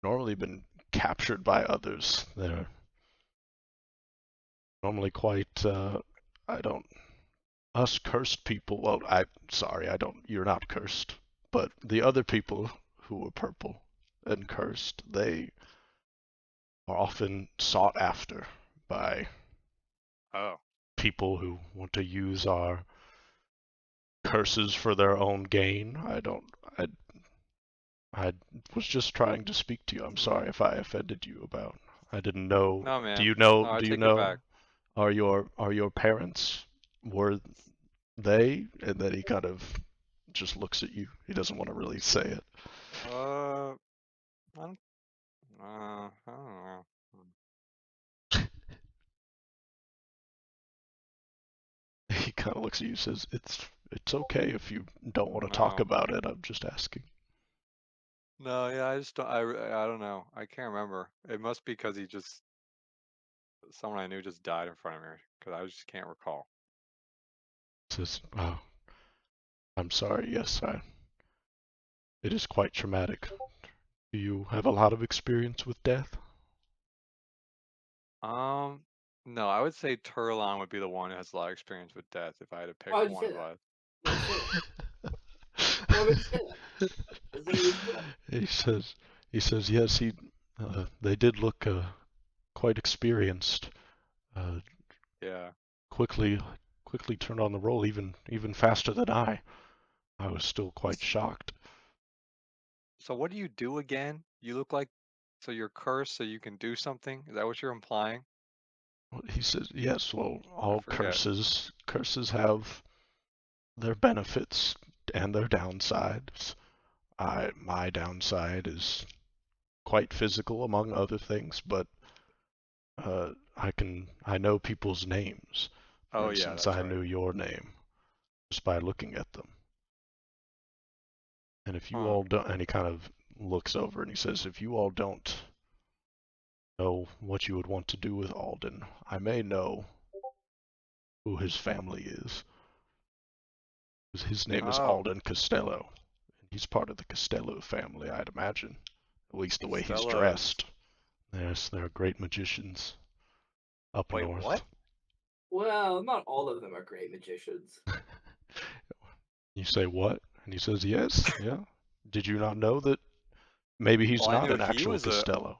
normally been captured by others. They're normally quite, us cursed people, well, you're not cursed, but the other people who were purple and cursed, they are often sought after by Oh. people who want to use our curses for their own gain. I was just trying to speak to you. I'm sorry if I offended you I didn't know. No, man. Do you know, No, I do you take it know, back. are your parents, were they? And then he kind of just looks at you. He doesn't want to really say it. I don't know. He kind of looks at you and says, it's okay if you don't want to talk No. about it. I'm just asking. No, yeah, I just don't. I don't know. I can't remember. It must be because someone I knew just died in front of me. Because I just can't recall. He says, oh, I'm sorry. Yes, it is quite traumatic. Do you have a lot of experience with death? No, I would say Turlon would be the one who has a lot of experience with death. If I had to pick Why'd you one say of that? us. Why'd you say that? Why would you say that? There's no reason for that. He says, yes, they did look quite experienced. Yeah. Quickly turned on the roll, even faster than I. I was still quite shocked. So what do you do again? You look like, so you're cursed so you can do something? Is that what you're implying? He says, yes, well, all forget. curses have their benefits and their downsides. My downside is quite physical, among other things, but I know people's names. For Oh yeah, instance, that's I right. knew your name just by looking at them. And if you all don't, and he kind of looks over and he says, if you all don't know what you would want to do with Alden, I may know who his family is. His name is Oh, Alden Costello. He's part of the Costello family, I'd imagine. At least the way he's Costellos. dressed. Yes, they're great magicians up Wait, north. what? Well, not all of them are great magicians. You say what? And he says, yes, yeah. Did you not know that maybe he's Well, I not knew an he actual was Costello?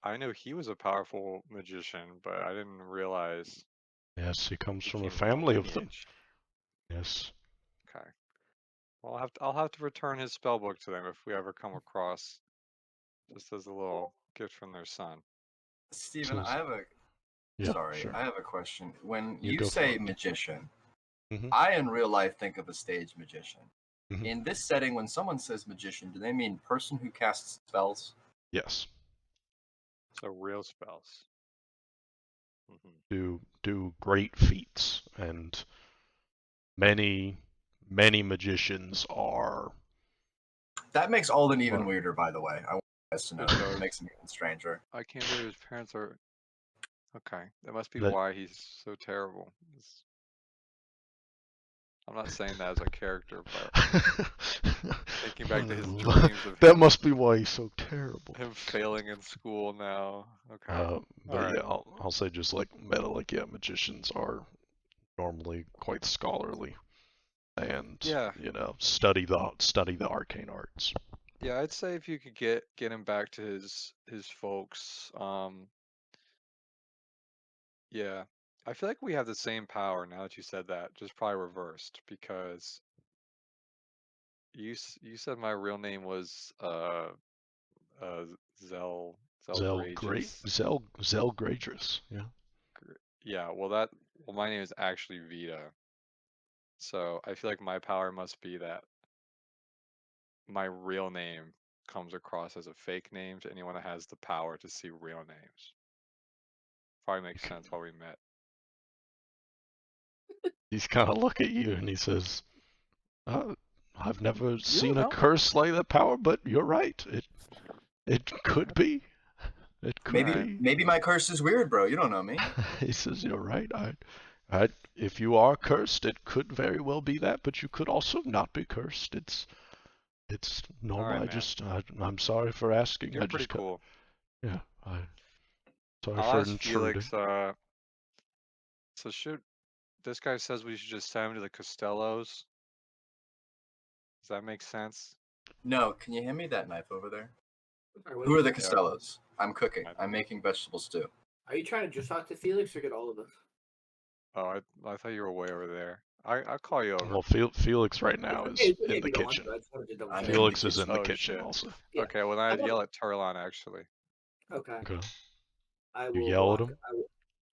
I knew he was a powerful magician, but I didn't realize Yes, he comes he from a came from a family of them. lineage. Yes. Okay. Well, I'll have to return his spellbook to them if we ever come across, just as a little gift from their son. Steven, Says, I have a yeah, sorry, sure. I have a question. When You you go for say it. magician, Mhm. I in real life think of a stage magician. Mhm. In this setting, when someone says magician, do they mean person who casts spells? Yes. So real spells. Do great feats, and many magicians are. That makes Alden even weirder, by the way. I want you guys to know. It does. It makes him even stranger. I can't believe his parents are. Okay, that must be That- why he's so terrible. I'm not saying that as a character, but thinking back to his dreams of that him, must be why he's so terrible. him failing in school now. Okay. But Alright. yeah, I'll say just like meta, like yeah, magicians are normally quite scholarly. and Yeah. study the arcane arts. Yeah, I'd say if you could get him back to his folks, yeah. I feel like we have the same power now that you said that, just probably reversed, because you said my real name was Zel Zelgrages. Zelgrages, yeah. Yeah, well my name is actually Vita. So I feel like my power must be that my real name comes across as a fake name to anyone that has the power to see real names. Probably makes sense why we met. He's kind of look at you and he says, I've never seen a know. curse like that power, but you're right. It could be. It could be. Maybe my curse is weird, bro. You don't know me. He says, you're right. If you are cursed, it could very well be that, but you could also not be cursed. It's normal. Right, I'm sorry for asking. You're pretty cool. Yeah. Sorry I'll for ask intruding. Felix, so this guy says we should just send him to the Costellos. Does that make sense? No, can you hand me that knife over there? Who are the Costellos? I'm cooking. I'm making vegetable stew. Are you trying to just talk to Felix or get all of us? Oh, I thought you were way over there. I'll call you over. Well, Felix right now is in the kitchen. Felix is in the kitchen also. Yeah. Okay, well then I'd yell at Turlon actually. Okay. I will yell at him?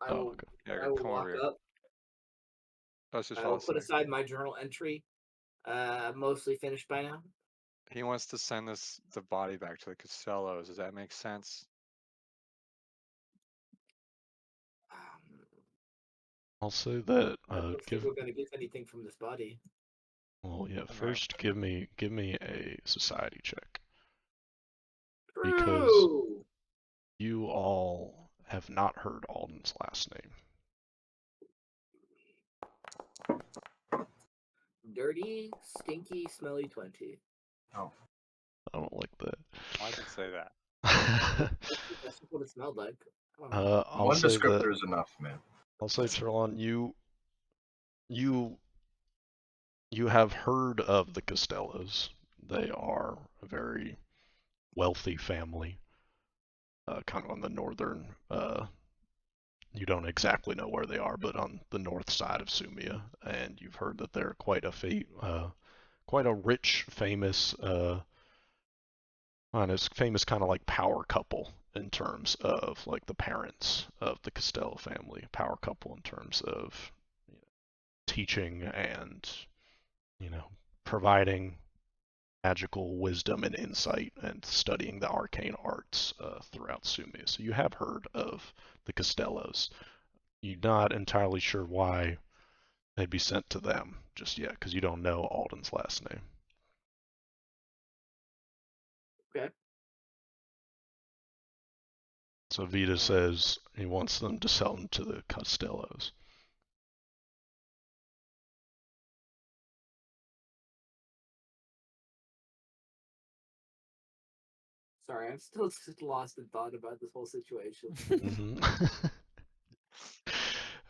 I will walk up. I will put aside my journal entry. Mostly finished by now. He wants to send the body back to the Costellos. Does that make sense? I'll say that. I don't think we're gonna get anything from this body. Well, yeah. First, give me a society check. Because you all have not heard Alden's last name. Dirty, stinky, smelly 20. Oh. I don't like that. I could say that. That's what it smelled like. One descriptor is enough, man. I'll say, Turlon, you have heard of the Costellos. They are a very wealthy family, kind of on the northern. You don't exactly know where they are, but on the north side of Sumia, and you've heard that they're quite a rich, famous kind of like power couple in terms of like the parents of the Costello family, power couple in terms of teaching and providing magical wisdom and insight and studying the arcane arts throughout Sumia. So you have heard of the Costellos. You're not entirely sure why they'd be sent to them just yet, because you don't know Alden's last name. Okay. So Vita says he wants them to sell them to the Costellos. Sorry, I'm still just lost in thought about this whole situation.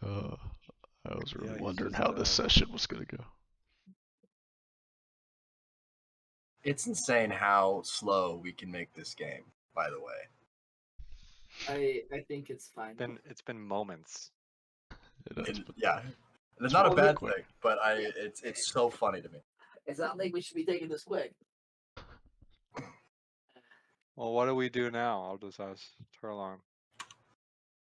I was really wondering how this session was going to go. It's insane how slow we can make this game, by the way. I think it's fine. It's been moments. Yeah. It's not a bad thing, but it's so funny to me. It's not like we should be taking this quick. Well, what do we do now? I'll just ask Turlon.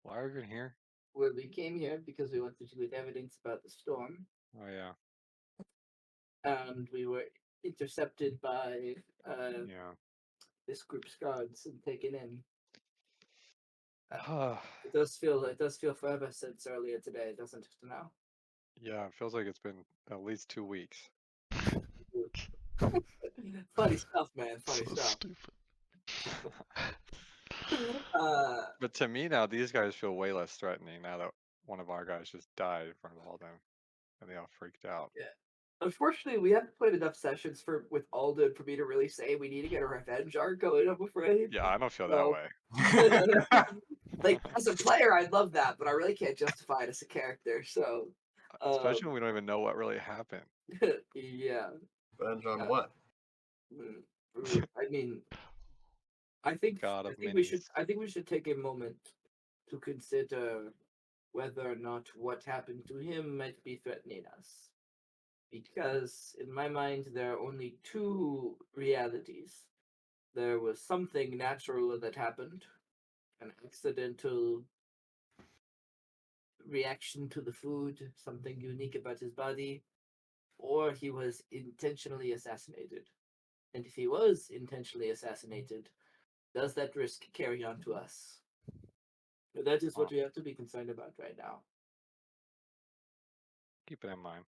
Why are we here? Well, we came here because we wanted to get evidence about the storm. Oh yeah. And we were intercepted by this group's guards and taken in. It does feel forever since earlier today, doesn't it now? Yeah, it feels like it's been at least 2 weeks. Funny stuff, man. Funny stuff. Stupid. But to me now, these guys feel way less threatening now that one of our guys just died in front of all them, and they all freaked out. Yeah. Unfortunately, we haven't played enough sessions with Alden for me to really say we need to get a revenge arc going, I'm afraid. Yeah, I don't feel that way. Like, as a player, I'd love that, but I really can't justify it as a character, so... Especially when we don't even know what really happened. Yeah. Revenge on Uh, what? I mean, I think God I of think we should minis. I think we should take a moment to consider whether or not what happened to him might be threatening us. Because in my mind there are only two realities. There was something natural that happened, an accidental reaction to the food, something unique about his body, or he was intentionally assassinated. And if he was intentionally assassinated, does that risk carry on to us? That is what we have to be concerned about right now. Keep it in mind.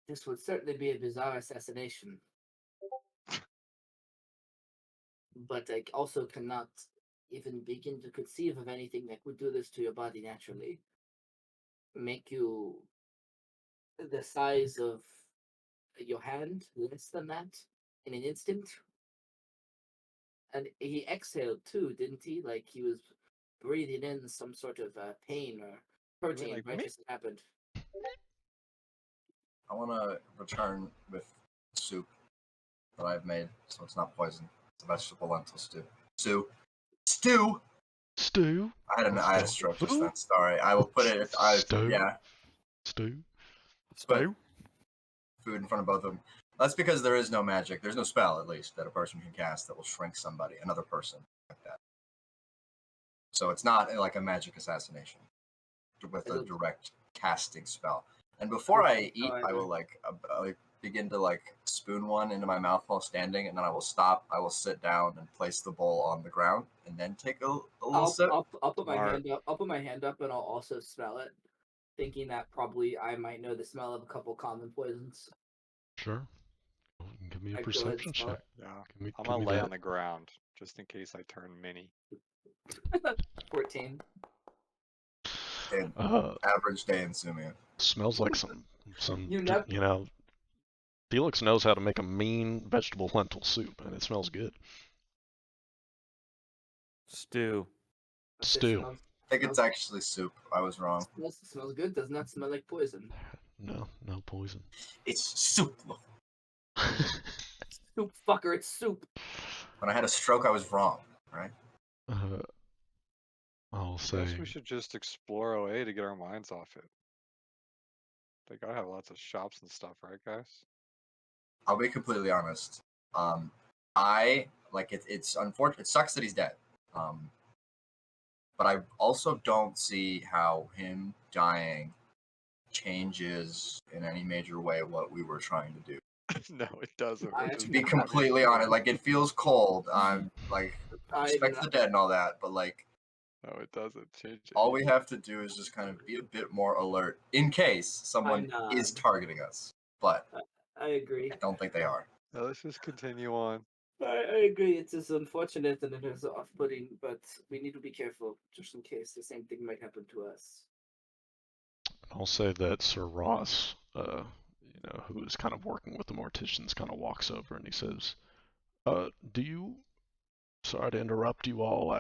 This would certainly be a bizarre assassination. But I also cannot even begin to conceive of anything that would do this to your body naturally. Make you the size of your hand, less than that, in an instant. And he exhaled too, didn't he? Like he was breathing in some sort of pain or protein like right me? as it happened. I want to return with soup that I've made, so it's not poison. It's a vegetable lentil stew. Stew. Stew. I had a stroke just Who? then. Sorry. I will put it. Stew. Yeah. Stew. Put food in front of both of them. That's because there is no magic. There's no spell, at least, that a person can cast that will shrink somebody, another person, like that. So it's not like a magic assassination with a direct casting spell. And before I eat, I will like begin to like spoon one into my mouth while standing, and then I will stop. I will sit down and place the bowl on the ground, and then take a little sip. I'll put my hand up. I'll put my hand up, and I'll also smell it, thinking that probably I might know the smell of a couple common poisons. Sure. Give me a I go ahead and perception smell check. Yeah. Give I'm gonna me lay that. on the ground just in case I turn mini. 14. Average day in Sumia. Smells like some You never. you know. Felix knows how to make a mean vegetable lentil soup, and it smells good. Stew. Stew. I think it's actually soup. I was wrong. Smells good. Does not smell like poison. No poison. It's soup. Soup, fucker. It's soup. When I had a stroke, I was wrong. Right? I'll I say. guess we should just explore OA to get our minds off it. They gotta have lots of shops and stuff, right, guys? I'll be completely honest. I like it. It's unfortunate. It sucks that he's dead. But I also don't see how him dying changes in any major way what we were trying to do. No, it doesn't. To be completely honest, like it feels cold. I'm like respect I'm the dead and all that, but like No, it doesn't change it. all we have to do is just kind of be a bit more alert in case someone is targeting us. But I agree. I don't think they are. Now, let's just continue on. I agree. It's just unfortunate and it is off-putting, but we need to be careful just in case the same thing might happen to us. I'll say that Sir Ross, who is kind of working with the morticians, kind of walks over and he says, do you, sorry to interrupt you all,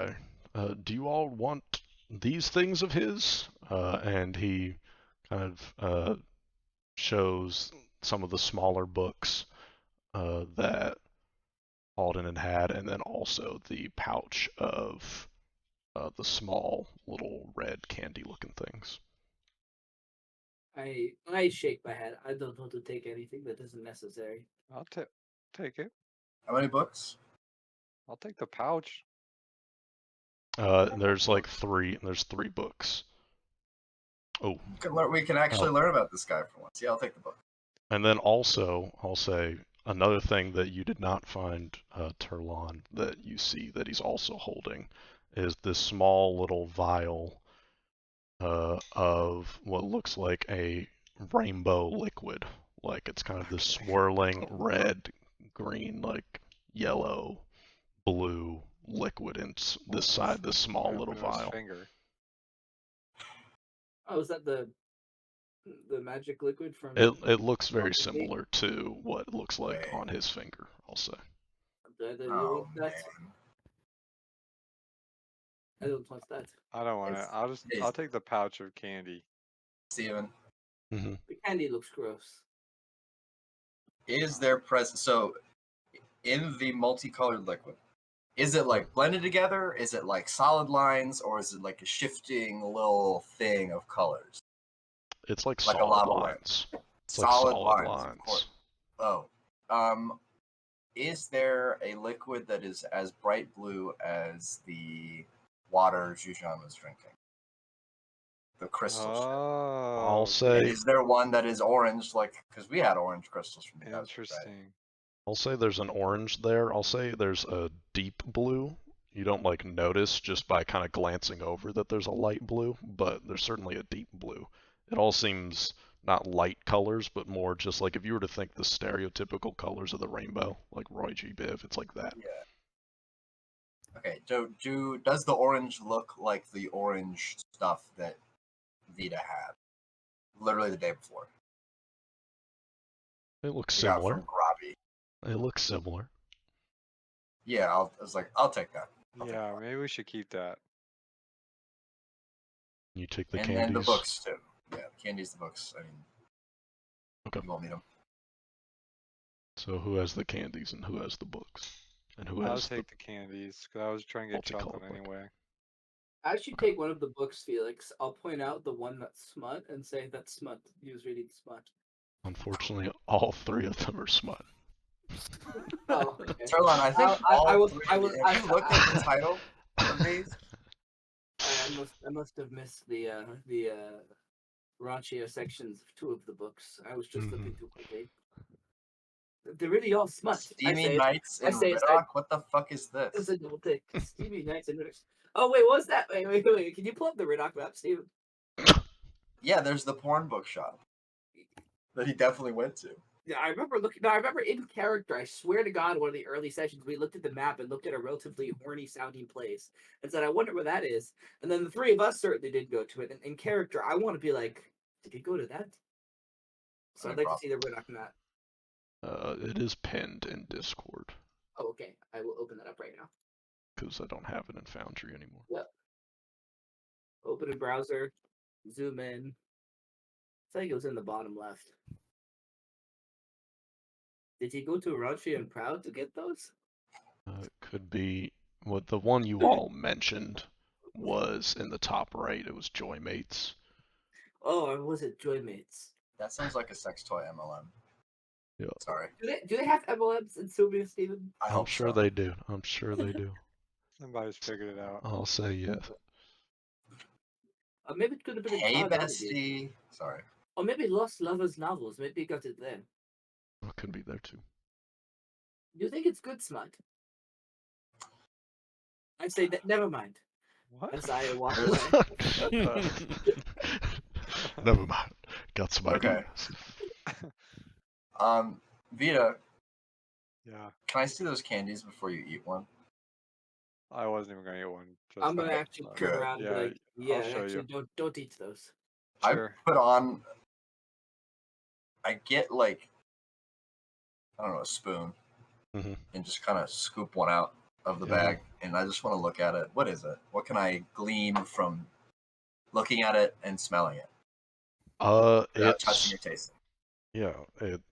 do you all want these things of his? And he kind of shows some of the smaller books that Alden had, and then also the pouch of the small little red candy-looking things. I shake my head. I don't want to take anything that isn't necessary. I'll take it. How many books? I'll take the pouch. There's like three. There's 3 books. Oh. We can actually learn about this guy for once. Yeah, I'll take the book. And then also, I'll say another thing that you did not find, Turlon, that you see that he's also holding is this small little vial of what looks like a rainbow liquid. Like it's kind of this swirling red, green, like yellow, blue liquid inside this small little vial. Finger. Oh, is that the magic liquid from? It looks very similar to what it looks like on his finger, I'll say. Oh, man. I don't want that. I don't want it. I'll take the pouch of candy. Steven, Mm-hmm. The candy looks gross. Is there present? So, in the multicolored liquid, is it like blended together? Is it like solid lines, or is it like a shifting little thing of colors? It's like Like a solid lava lamp. lines. It's like Solid solid lines, of course. lines. Oh. Is there a liquid that is as bright blue as the water Jujan was drinking? The crystal shit. I'll Oh, say And is there one that is orange, like, because we had orange crystals from the desert, right? interesting. I'll say there's an orange there. I'll say there's a deep blue. You don't like notice just by kind of glancing over that there's a light blue, but there's certainly a deep blue. It all seems not light colors, but more just like if you were to think the stereotypical colors of the rainbow, like Roy G. Biv, it's like that. Yeah. Okay. Does the orange look like the orange stuff that Vita had? Literally the day before. It looks We got similar. from Grobby. It looks similar. Yeah, I was like, I'll take that. Yeah, maybe we should keep that. You take the And candies. the books too. Yeah, the candies, the books. I mean, Okay. you won't need them. So who has the candies and who has the books? And who I'll has take the candies because I was trying to get chocolate multicolored book? anyway. As you take one of the books, Felix, I'll point out the one that's smut and say that's smut. He was reading smut. Unfortunately, all three of them are smut. Oh, okay. Turlon, I think if you look at the title of these, I must have missed the raunchier sections of two of the books. I was just looking too quickly. They're really all smut. Steamy Nights in Riddock? What the fuck is this? It's a double take. Steamy Nights in Riddock. Oh wait, what was that? Wait. Can you pull up the Riddock map, Steven? Yeah, there's the porn bookshop that he definitely went to. Yeah, I remember looking. No, I remember in character. I swear to God, one of the early sessions, we looked at the map and looked at a relatively horny-sounding place and said, "I wonder where that is." And then the three of us certainly did go to it. And in character, I want to be like, "Did we go to that?" So I'd like to see the Riddock map. It is pinned in Discord. Oh, okay. I will open that up right now. Because I don't have it in Foundry anymore. Yep. Open a browser. Zoom in. I think it was in the bottom left. Did he go to Raunchy and Proud to get those? It could be what the one you all mentioned was in the top right. It was Joymates. Oh, or was it Joymates? That sounds like a sex toy MLM. Yeah. Sorry. Do they have MLMs in Sumia, Steven? I'm sure they do. I'm sure they do. Somebody's figured it out. I'll say yes. Maybe it could have been Hey, a bestie. Sorry. Or maybe Lost Lovers novels. Maybe he got it there. It could be there too. Do you think it's good smut? I'd say that. Never mind. What? As I walk away. Never mind. Got some ideas. Vita. Yeah. Can I see those candies before you eat one? I wasn't even gonna get one. I'm gonna actually turn around and be like, yeah, I'll show actually, you. don't eat those. Sure. I put on. I get like, I don't know, a spoon, and just kind of scoop one out of the bag, and I just want to look at it. What is it? What can I glean from looking at it and smelling it? Without touching or tasting. Yeah,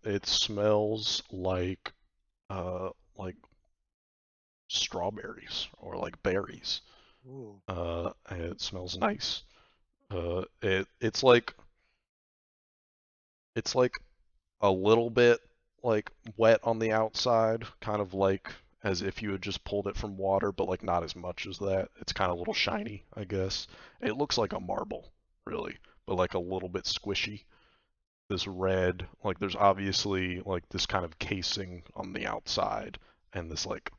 it smells like strawberries or like berries. Ooh. It smells nice. It's like a little bit like wet on the outside, kind of like as if you had just pulled it from water, but like not as much as that. It's kind of a little shiny, I guess. It looks like a marble, really, but like a little bit squishy. This red, like there's obviously like this kind of casing on the outside, and this like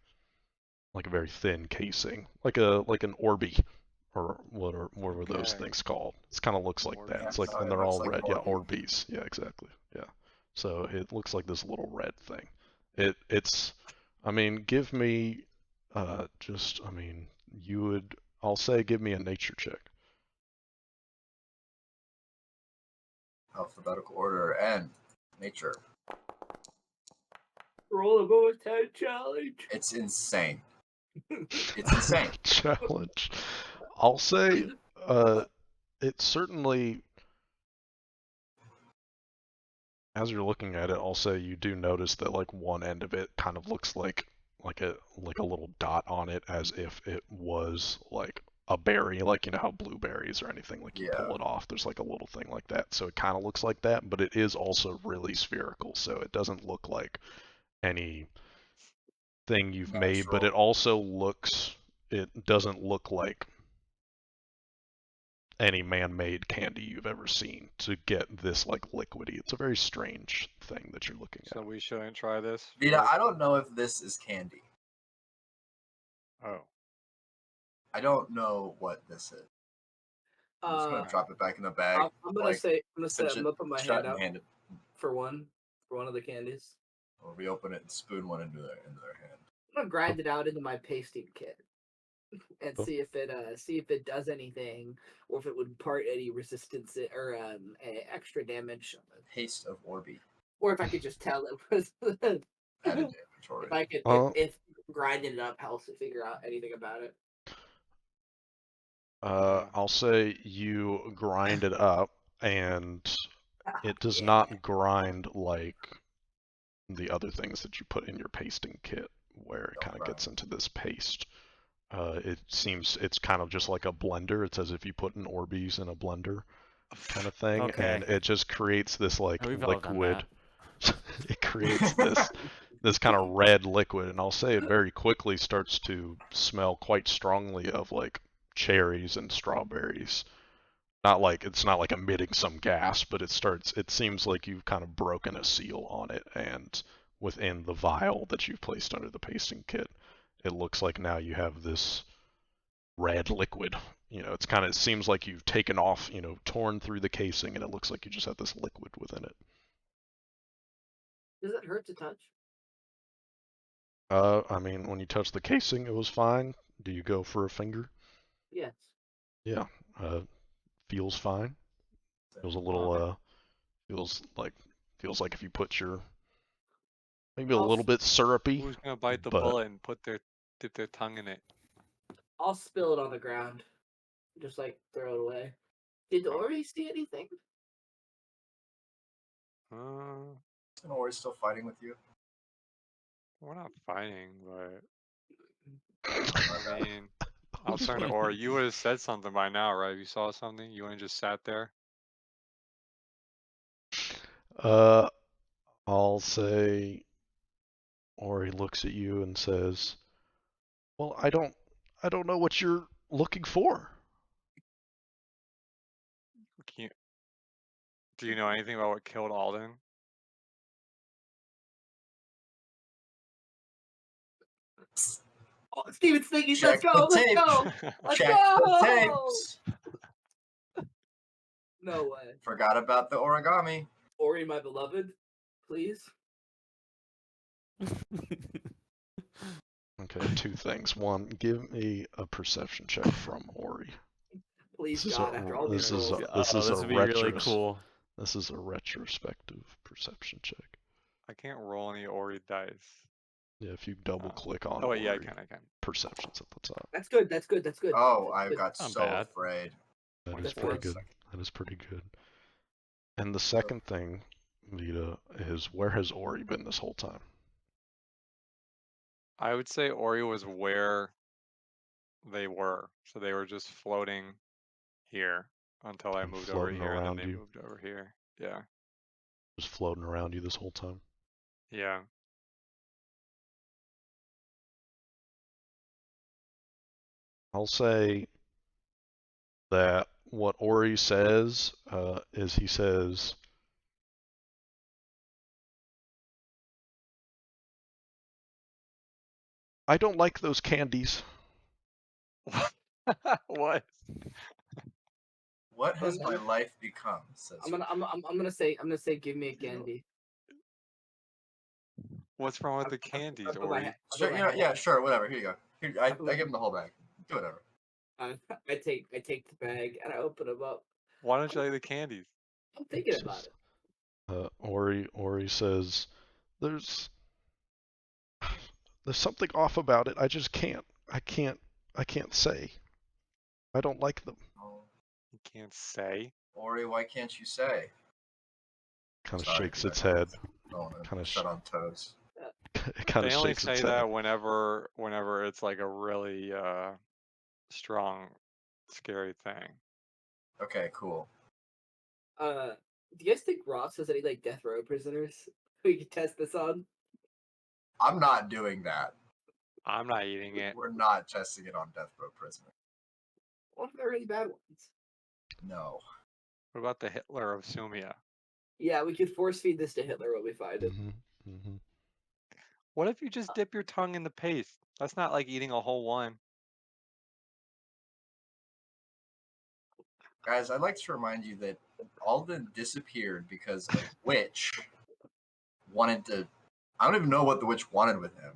a very thin casing, like an Orby, or what were those things called? It kind of looks like that. It's like, and they're all red. Yeah, Orbeez. Yeah, exactly. Yeah. So it looks like this little red thing. It's, I mean, give me, I'll say give me a nature check. Alphabetical order and nature. Roll a bonus 10 challenge. It's insane. It's insane. Challenge. I'll say, it certainly as you're looking at it, I'll say you do notice that like one end of it kind of looks like a little dot on it, as if it was like a berry, like you know how blueberries or anything, like you pull it off, there's like a little thing like that. So it kind of looks like that, but it is also really spherical, so it doesn't look like any thing you've made, but it also looks, it doesn't look like any man-made candy you've ever seen to get this like liquidy. It's a very strange thing that you're looking at. So we shouldn't try this. Vita, I don't know if this is candy. Oh. I don't know what this is. I'm just gonna drop it back in the bag. I'm gonna put my hand out for one of the candies. Or reopen it and spoon one into their hand. I'm gonna grind it out into my pasting kit and see if it does anything, or if it would impart any resistance or extra damage. Paste of Orby. Or if I could just tell it was added damage already. if I could if grinding it up helps to figure out anything about it. I'll say you grind it up, and it does not grind like the other things that you put in your pasting kit, where it kind of gets into this paste. It seems it's kind of just like a blender. It's as if you put an Orbeez in a blender kind of thing, and it just creates this like liquid. It creates this kind of red liquid, and I'll say it very quickly starts to smell quite strongly of like cherries and strawberries. It's not like emitting some gas, but it seems like you've kind of broken a seal on it, and within the vial that you've placed under the pasting kit, it looks like now you have this red liquid. You know, it seems like you've taken off, you know, torn through the casing, and it looks like you just have this liquid within it. Does it hurt to touch? I mean, when you touch the casing, it was fine. Do you go for a finger? Yes. Yeah. Feels fine. Feels a little, feels like if you put your, maybe a little bit syrupy. Who's gonna bite the bullet and dip their tongue in it? I'll spill it on the ground. Just like throw it away. Did Ori see anything? And Ori's still fighting with you? We're not fighting, but I mean, I'll turn to Ori. You would have said something by now, right? If you saw something, you wouldn't just sat there. I'll say Ori looks at you and says, "Well, I don't know what you're looking for." Do you know anything about what killed Alden? Oh, Steven's thinking, let's go! Let's go! Tapes. No way. Forgot about the origami. Ori, my beloved, please. Okay, two things. One, give me a perception check from Ori. Please, God, after all this these is really cool. This is a retrospective perception check. I can't roll any Ori dice. Yeah, if you double click on Ori, I can. Perceptions at the top. That's good. That's good. Oh, I got so afraid. That is pretty good. That is pretty good. And the second thing, Vita, is where has Ori been this whole time? I would say Ori was where they were. So they were just floating here until I moved over here, and then they moved over here. Yeah. Just floating around you this whole time? Yeah. I'll say that what Ori says is he says, "I don't like those candies." What? What has my life become? I'm gonna say, give me a candy. What's wrong with the candies, Ori? Sure, yeah, sure, whatever. Here you go. Here, I give him the whole bag. Do whatever. I take the bag and I open them up. Why don't you like the candies? I'm thinking about it. Ori says, "There's something off about it. I just can't. I can't say. I don't like them." You can't say? Ori, why can't you say? Kind of Sorry, shakes guys. its head. Don't want Kinda to shut on toes. It kind They of only shakes say its that head. whenever it's like a really strong, scary thing. Okay, cool. Do you guys think Ross has any like death row prisoners we could test this on? I'm not doing that. I'm not eating it. We're not testing it on death row prisoner. What if they're really bad ones? No. What about the Hitler of Sumia? Yeah, we could force feed this to Hitler when we find it. What if you just dip your tongue in the paste? That's not like eating a whole one. Guys, I'd like to remind you that Alden disappeared because a witch wanted to. I don't even know what the witch wanted with him.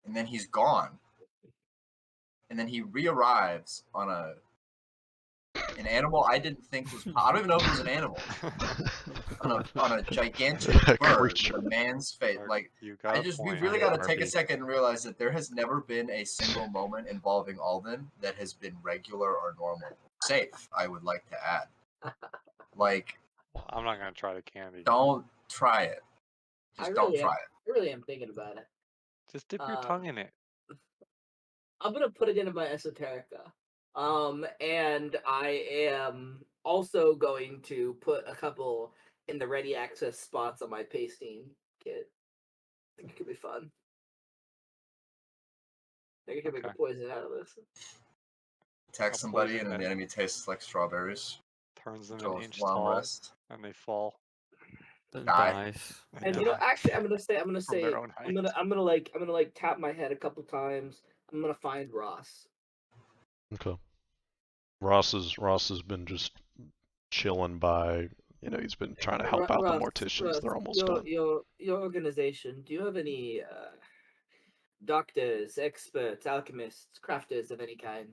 And then he's gone. And then he re-arrives on an animal I didn't think was. I don't even know if it was an animal. on a gigantic bird with a man's face. Like, we've really got to take a second and realize that there has never been a single moment involving Alden that has been regular or normal. Safe, I would like to add. Like, I'm not gonna try the candy. don't try it. Just don't try it. I really am thinking about it. Just dip your tongue in it. I'm gonna put it into my esoterica. And I am also going to put a couple in the ready access spots on my pasting kit. I think it could be fun. I think I can make a poison out of this. Attack somebody and then the enemy tastes like strawberries. Turns them an inch tall and they fall. Dies. And you know, actually, I'm gonna tap my head a couple times. I'm gonna find Ross. Okay. Ross has been just chilling by. He's been trying to help out the morticians. They're almost done. Your organization. Do you have any doctors, experts, alchemists, crafters of any kind?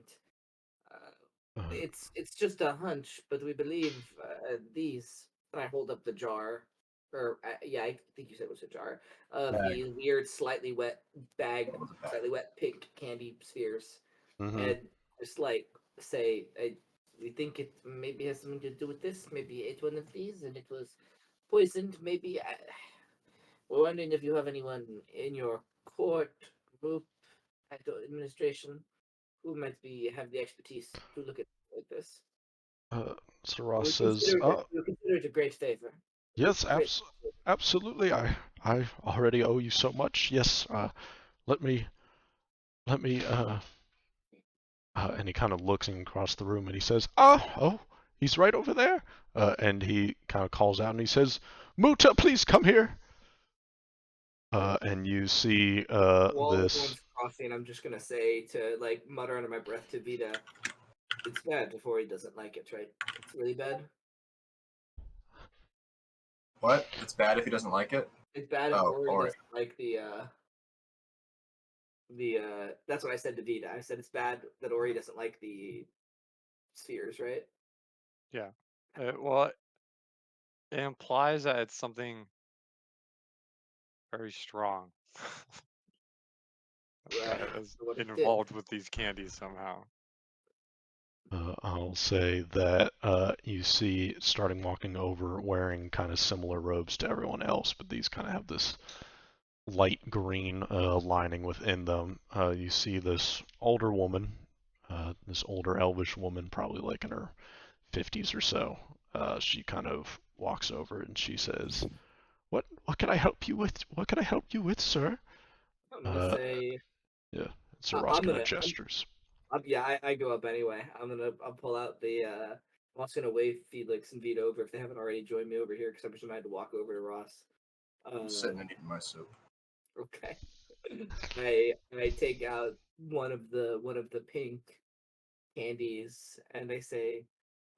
It's just a hunch, but we believe these. And I hold up the jar, or I think you said it was a jar of these weird, slightly wet pink candy spheres, and just like say, we think it maybe has something to do with this. Maybe you ate one of these and it was poisoned. Maybe we're wondering if you have anyone in your court group, administration, who might have the expertise to look at this. So Ross says, we consider it a great favor. Yes, absolutely. I already owe you so much. Yes, let me, and he kind of looks across the room and he says, oh, he's right over there. And he kind of calls out and he says, Muta, please come here. And you see While this. Crossing, I'm just gonna say to like mutter under my breath to Vita, it's bad before he doesn't like it, right? It's really bad. What? It's bad if he doesn't like it? It's bad if Ori doesn't like the that's what I said to Vita. I said it's bad that Ori doesn't like the spheres, right? Yeah. Well, it implies that it's something very strong. That is involved with these candies somehow. I'll say that you see starting walking over wearing kind of similar robes to everyone else, but these kind of have this light green lining within them. You see this older woman, this older elvish woman, probably like in her 50s or so. She kind of walks over and she says, "What can I help you with? What can I help you with, sir?" I'm gonna say. Yeah, so Ross kind of gestures. I go up anyway. I'll pull out the. I'm also gonna wave Felix and Vita over if they haven't already joined me over here because I'm just gonna have to walk over to Ross. I'm sitting and eating my soup. Okay. I take out one of the pink candies and I say,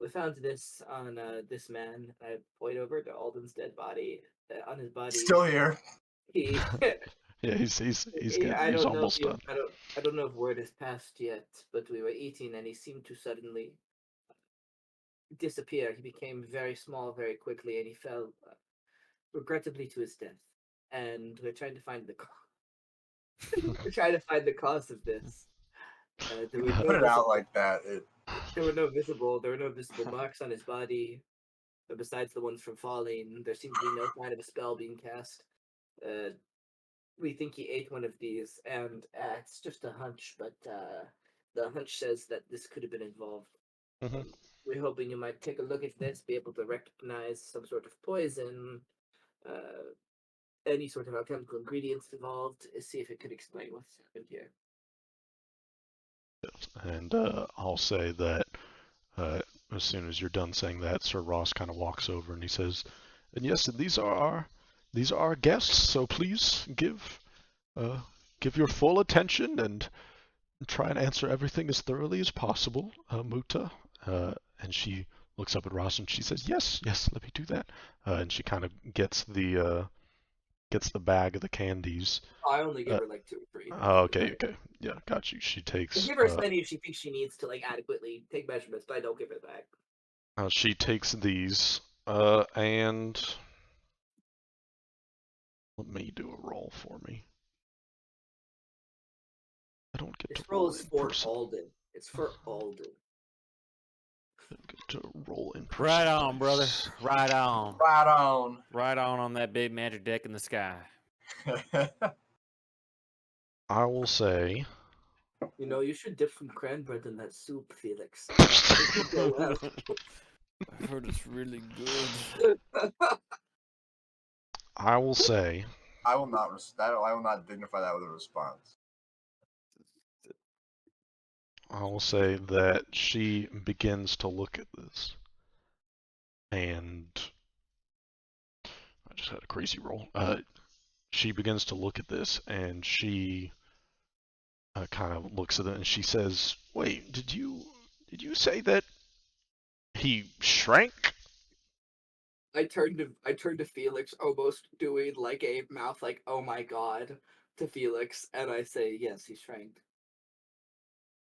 "We found this on this man." I point over to Alden's dead body. On his body, still here. He. Yeah, he's good. He's almost done. I don't know if word has passed yet, but we were eating and he seemed to suddenly disappear. He became very small very quickly and he fell regrettably to his death. And we're trying to find the cause of this. Put it out like that. There were no visible marks on his body. But besides the ones from falling, there seems to be no sign of a spell being cast. We think he ate one of these, and it's just a hunch, but the hunch says that this could have been involved. Mhm. We're hoping you might take a look at this, be able to recognize some sort of poison, any sort of alchemical ingredients involved, see if it could explain what's happened here. And I'll say that as soon as you're done saying that, Sir Ross kind of walks over and he says, "And yes, these are our guests. So please give your full attention and try and answer everything as thoroughly as possible, Muta." And she looks up at Ross and she says, "Yes, let me do that." And she kind of gets the bag of the candies. I only give her like 2 or 3. Oh, okay, yeah, got you. She I takes. give her as many as she thinks she needs to like adequately take measurements, but I don't give her that. She takes these, and let me do a roll for me. I don't get This to roll roll is in for person. Alden. It's for Alden. I don't get to roll in person. Right on, brother. Right on. Right on. Right on that big magic deck in the sky. I will say. You know, you should dip some cranberry in that soup, Felix. I've heard it's really good. I will say. I will not dignify that with a response. I will say that she begins to look at this, and I just had a crazy roll. She begins to look at this, and she kind of looks at it, and she says, "Wait, did you say that he shrank?" I turned to Felix, almost doing like a mouth like "Oh my god" to Felix, and I say, "Yes, he shrank."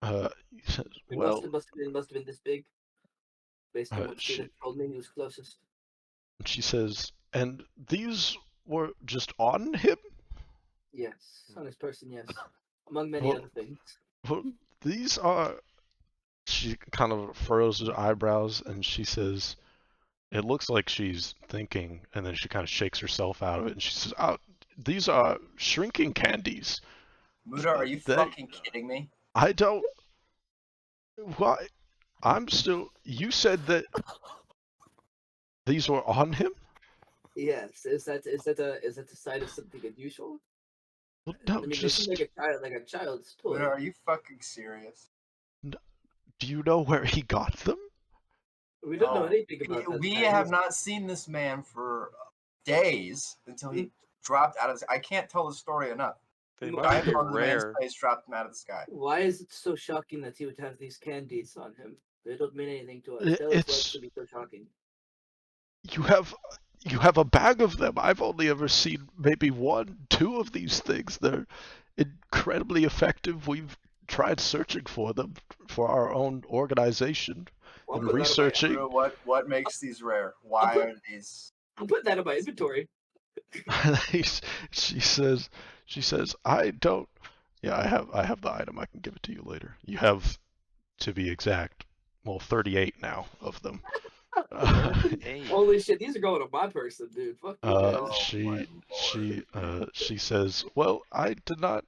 He says, It "Well," must have been this big, based on what she Felix told me. He was closest. says, "And these were just on him?" Yes, on his person, yes, among many Well, other things. well, these are. She kind of furrows her eyebrows, and she says, it looks like she's thinking, and then she kind of shakes herself out of it, and she says, "Oh, these are shrinking candies." Muda, are you fucking kidding me? I don't. Why? I'm still. You said that these were on him? Yes, is that a sign of something unusual? Well, no, I mean, just. they seem like a child's toy. Muda, are you fucking serious? Do you know where he got them? We don't know anything about that. We have not seen this man for days until he dropped out of the. I can't tell the story enough. They I must be found the man's rare. face dropped him out of the sky. Why is it so shocking that he would have these candies on him? They don't mean anything to us. Tell us why it should be so shocking. You have a bag of them. I've only ever seen maybe 1, 2 of these things. They're incredibly effective. We've tried searching for them for our own organization and researching. What makes these rare? Why are these? I'll put that in my inventory. She says, "I don't. Yeah, I have the item. I can give it to you later. You have, to be exact, well, 38 now of them." Holy shit, these are going to my person, dude. Fuck you guys. She says, "Well, I did not.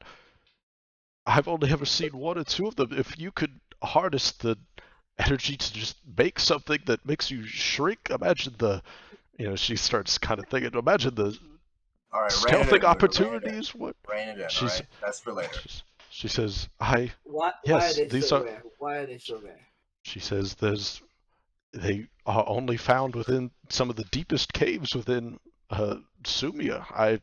I've only ever seen 1 or 2 of them. If you could harness the energy to just make something that makes you shrink, imagine the." She starts kind of thinking. Imagine the stealthing opportunities. What? Rein it in. All right, that's for later. She says, Why are they so rare? Why are they so rare? She says they are only found within some of the deepest caves within Sumia.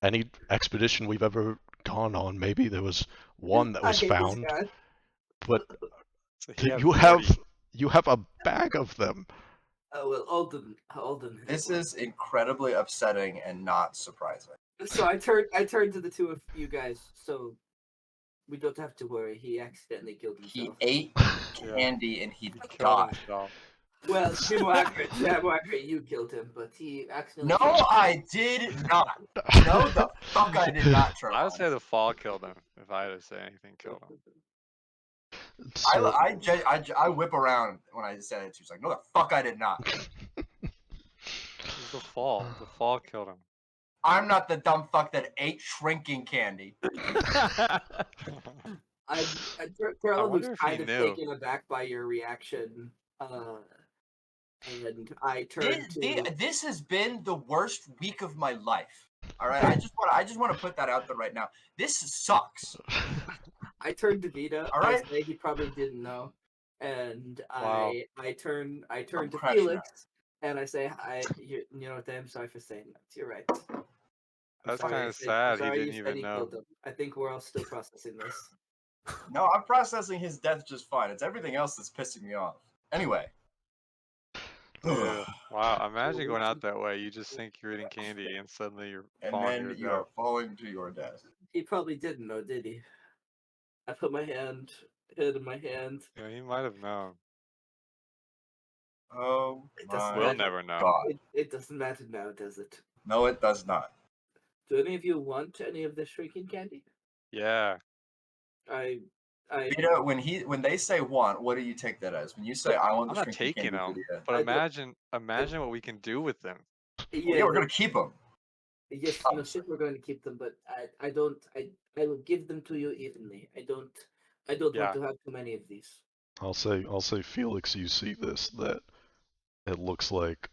Any expedition we've ever gone on, maybe there was one that was found, but you have a bag of them. Oh well, Alden. This is incredibly upsetting and not surprising. So I turned to the 2 of you guys. So we don't have to worry. He accidentally killed himself. He ate candy and he died. Well, to be more accurate, you killed him, but he accidentally. No, I did not. No, the fuck, I did not. I would say the fall killed him. If I had to say anything, killed him. I whip around when I said it. She's like, "No, the fuck, I did not." the fall. The fall killed him. I'm not the dumb fuck that ate shrinking candy. Carolyn was wonder if he kind of knew. taken aback by your reaction, and I turned to. This has been the worst week of my life. All right, I just want to put that out there right now. This sucks. I turned to Vita. All right. I say he probably didn't know, and Wow. I turn to crashing Felix, and I say, you know what? I'm sorry for saying that. You're right. That's sorry kind you of said- sad. He sorry you didn't said even he know. killed him. I think we're all still processing this. No, I'm processing his death just fine. It's everything else that's pissing me off. Anyway. Ew. Wow, imagine going out that way. You just think you're eating candy and suddenly you're And falling to then your you death. are falling to your death. He probably didn't know, did he? I put my head in my hand. Yeah, he might have known. Oh It doesn't my We'll matter. never know. God. It doesn't matter now, does it? No, it does not. Do any of you want any of this shrinking candy? Yeah. I Vita, when they say want, what do you take that as? When you say I want I'm the not shrinking taking candy them, Vita, but I don't- imagine what we can do with them. yeah, we're gonna keep them. Yes, no shit, we're going to keep them, but I will give them to you evenly. I don't Yeah. want to have too many of these. I'll say, Felix, you see this, that it looks like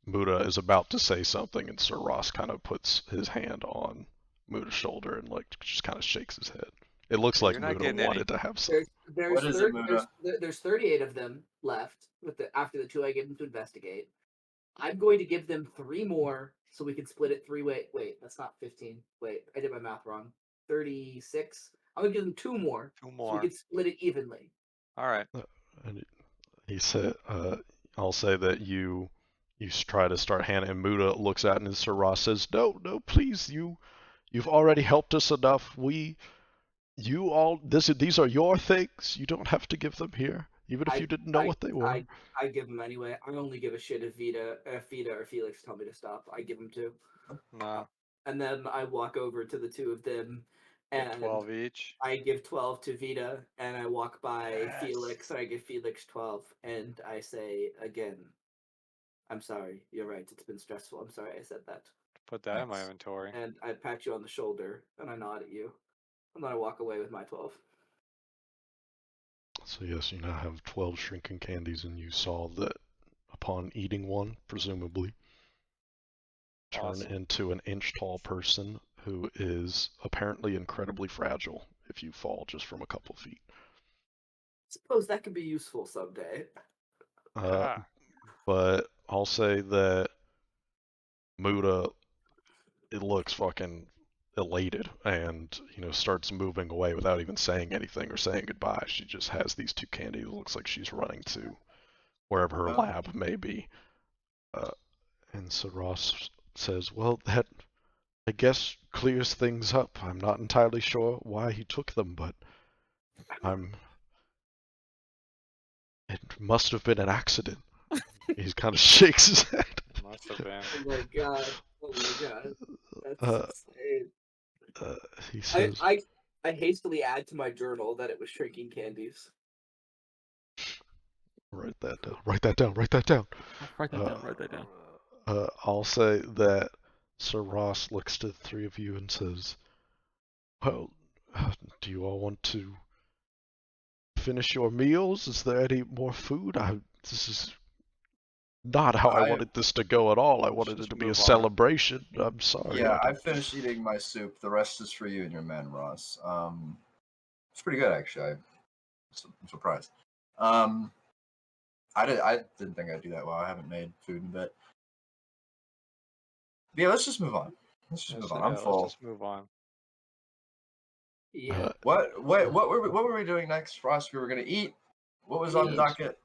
Muda is about to say something, and Sir Ross kind of puts his hand on Muda's shoulder and like just kind of shakes his head. It looks like You're not Muda getting any- wanted to have some. What is it, Muda? There's 38 of them left after the 2 I gave them to investigate. I'm going to give them 3 more so we can split it 3 ways. Wait, that's not 15. Wait, I did my math wrong. 36. I'm gonna give them 2 more. 2 So we more. can split it evenly. All right. And he said, I'll say that you try to start handing, and Muda looks at it, and Sir Ross says, no, please, you've already helped us enough. These are your things. You don't have to give them here, even if you didn't know what they were. I give them anyway. I only give a shit if Vita or Felix tell me to stop. I give them 2. Nah. And then I walk over to the 2 of them, and 12 each. I give 12 to Vita, and I walk by Yes. Felix, and I give Felix 12, and I say again, I'm sorry. You're right. It's been stressful. I'm sorry I said that. Put that in my Nice. inventory. And I pat you on the shoulder, and I nod at you, and then I walk away with my 12. So yes, you now have 12 shrinking candies, and you saw that upon eating one, presumably, turn Awesome. into an inch-tall person who is apparently incredibly fragile if you fall just from a couple feet. Suppose that could be useful someday. Ah. But I'll say that Muda, it looks fucking elated and, starts moving away without even saying anything or saying goodbye. She just has these 2 candies. It looks like she's running to wherever her lab may be. And so Ross says, well, that, I guess, clears things up. I'm not entirely sure why he took them, but it must have been an accident. He kind of shakes his head. Must have been. Oh my god. Oh my god. That's insane. He says, I hastily add to my journal that it was shrinking candies. write that down. Write that down. Write that down. Write that down. I'll say that Sir Ross looks to the 3 of you and says, well, do you all want to finish your meals? Is there any more food? This is not how I wanted this to go at all. I wanted it to be a celebration. I'm sorry. Yeah, I finished eating my soup. The rest is for you and your men, Ross. It's pretty good, actually. I'm surprised. I didn't think I'd do that well. I haven't made food in a bit. Yeah, let's just move on. I'm full. Let's just move on. Yeah. What were we doing next, Ross? We were gonna eat. What was on the docket?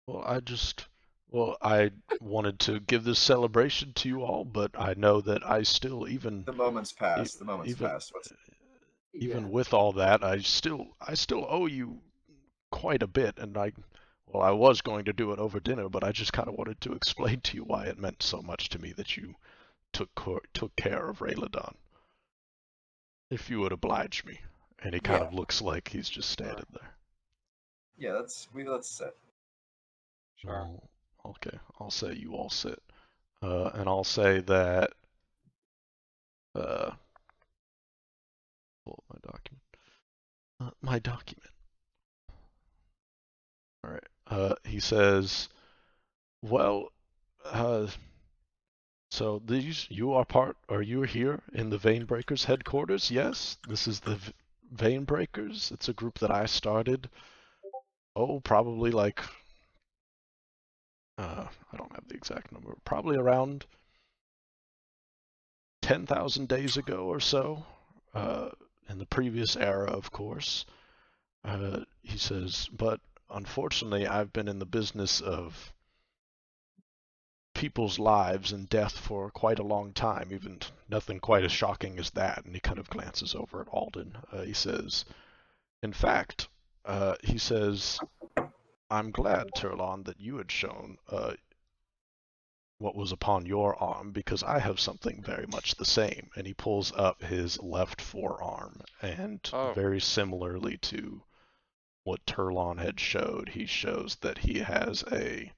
Well, I wanted to give this celebration to you all, but I know that I still, even The moment's passed. The moment's even- passed. even with all that, I still owe you quite a bit, and I was going to do it over dinner, but I just kind of wanted to explain to you why it meant so much to me that you took care of Rayladon. If you would oblige me. And he kind of looks like he's just standing there. Yeah, let's sit. Sure. Well, okay, I'll say you all sit. And I'll say that. Pull up my document. My document. All right. He says, "Well, so you are you here in the Veinbreakers headquarters? Yes, this is the Veinbreakers. It's a group that I started. Oh, probably like I don't have the exact number. Probably around 10,000 days ago or so. In the previous era, of course." He says, "But unfortunately, I've been in the business of people's lives and death for quite a long time, even nothing quite as shocking as that." And he kind of glances over at Alden. He says, "In fact," he says, "I'm glad, Turlon, that you had shown what was upon your arm, because I have something very much the same." And he pulls up his left forearm, and very similarly to what Turlon had showed, he shows that he has a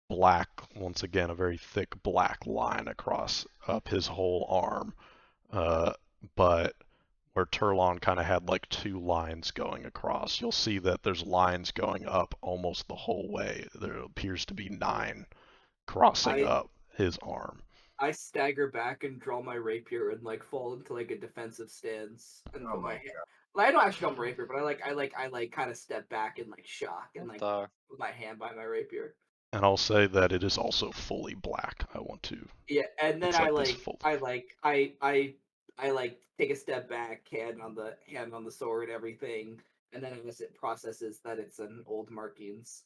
black, once again, a very thick black line across up his whole arm. But where Turlon kind of had like two lines going across, you'll see that there's lines going up almost the whole way. There appears to be 9 crossing up his arm. I stagger back and draw my rapier and like fall into like a defensive stance and put my hand. Well, I don't actually call my rapier, but I kind of step back in like shock and like put my hand by my rapier. And I'll say that it is also fully black. I want to. Yeah, and then I take a step back, hand on the sword, everything, and then as it processes that it's an old markings.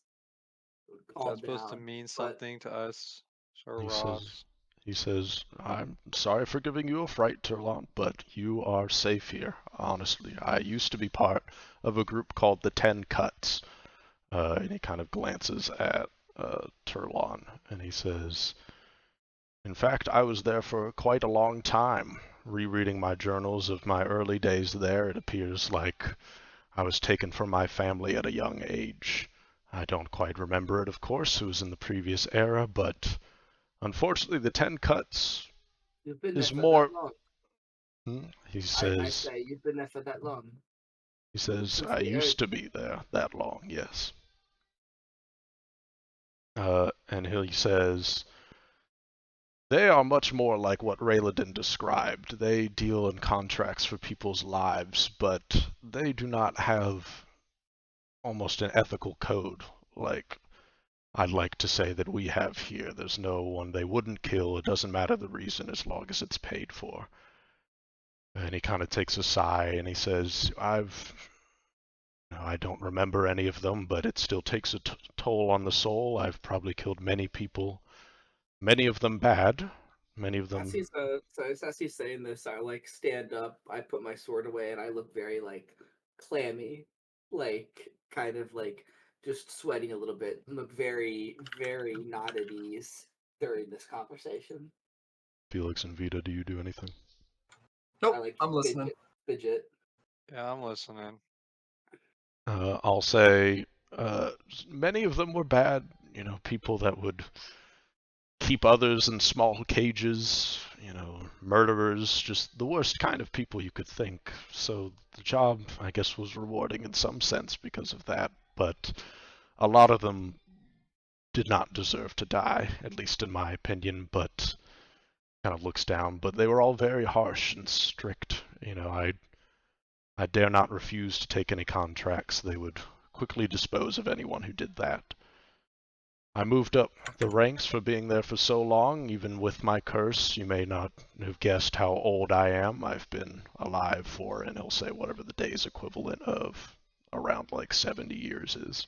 Is that supposed to mean something to us, Sir Ross? He says, "I'm sorry for giving you a fright, Turlon, but you are safe here. Honestly, I used to be part of a group called the 10 Cuts." And he kind of glances at Turlon, and he says, "In fact, I was there for quite a long time. Rereading my journals of my early days there, it appears like I was taken from my family at a young age. I don't quite remember it, of course. It was in the previous era, but unfortunately, the 10 Cuts is more." He says, I say, you've been there for that long. He says, "I used to be there that long, yes." And he says, "They are much more like what Rayladin described. They deal in contracts for people's lives, but they do not have almost an ethical code like I'd like to say that we have here. There's no one they wouldn't kill. It doesn't matter the reason as long as it's paid for." And he kind of takes a sigh and he says, I don't remember any of them, but it still takes a toll on the soul. I've probably killed many people, many of them bad, many of them." As he's saying this, I like stand up, I put my sword away, and I look very like clammy, like kind of like just sweating a little bit, and look very, very not at ease during this conversation. Felix and Vita, do you do anything? Nope, I'm listening. Fidget. Yeah, I'm listening. I'll say many of them were bad, people that would keep others in small cages, murderers, just the worst kind of people you could think. So the job, I guess, was rewarding in some sense because of that, but a lot of them did not deserve to die, at least in my opinion, but kind of looks down. But they were all very harsh and strict. I dare not refuse to take any contracts. They would quickly dispose of anyone who did that. I moved up the ranks for being there for so long, even with my curse. You may not have guessed how old I am. I've been alive for, and he'll say whatever the day's equivalent of around like 70 years is.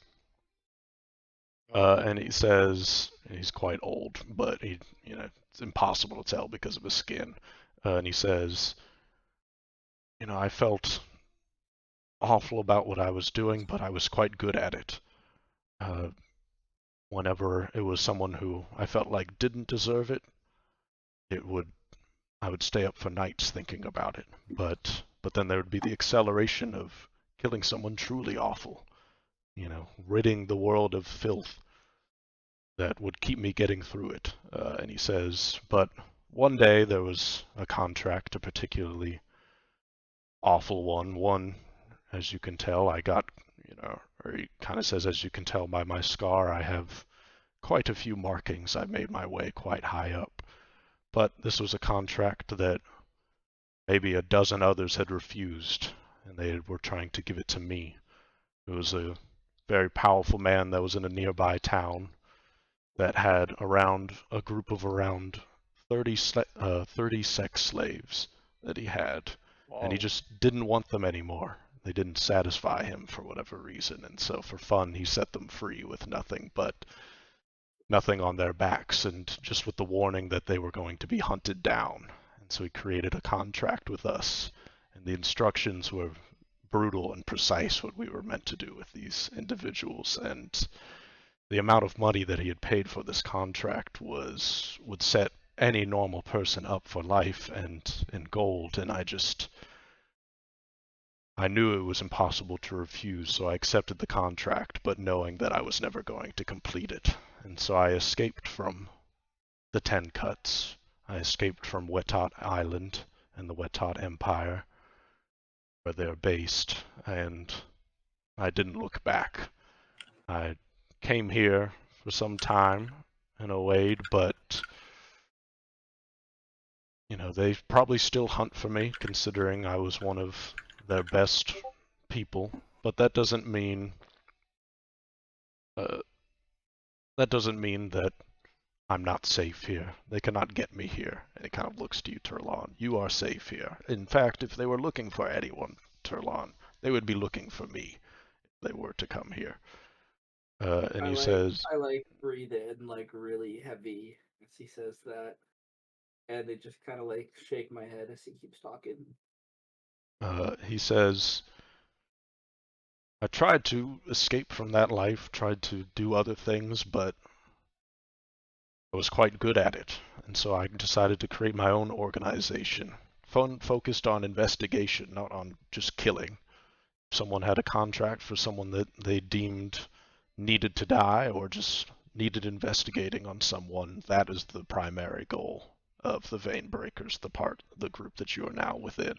And he says he's quite old, but it's impossible to tell because of his skin. And he says, I felt awful about what I was doing, but I was quite good at it. Whenever it was someone who I felt like didn't deserve it, I would stay up for nights thinking about it. But then there would be the acceleration of killing someone truly awful, ridding the world of filth. that would keep me getting through it. And he says, but one day there was a contract, a particularly awful one, as you can tell, I got, or he kind of says, as you can tell by my scar, I have quite a few markings. I made my way quite high up. But this was a contract that maybe a dozen others had refused, and they were trying to give it to me. It was a very powerful man that was in a nearby town that had a group of around 30 sex slaves that he had, and he Whoa. just didn't want them anymore. They didn't satisfy him for whatever reason, and so for fun he set them free with nothing on their backs, and just with the warning that they were going to be hunted down. And so he created a contract with us, and the instructions were brutal and precise what we were meant to do with these individuals. And the amount of money that he had paid for this contract would set any normal person up for life and in gold, and I knew it was impossible to refuse, so I accepted the contract, but knowing that I was never going to complete it. And so I escaped from the Ten Cuts. I escaped from Wetot Island and the Wetot Empire, where they're based, and I didn't look back. I came here for some time in Oade, but they probably still hunt for me, considering I was one of their best people. But that doesn't mean that I'm not safe here. They cannot get me here. And he kind of looks to you, Turlon. You are safe here. In fact, if they were looking for anyone, Turlon, they would be looking for me if they were to come here. And he says, I breathe in really heavy as he says that, and I just kind of shake my head as he keeps talking. He says, I tried to escape from that life, tried to do other things, but I was quite good at it, and so I decided to create my own organization, focused on investigation, not on just killing. If someone had a contract for someone that they deemed needed to die or just needed investigating on someone, that is the primary goal of the Vein Breakers, the group that you are now within.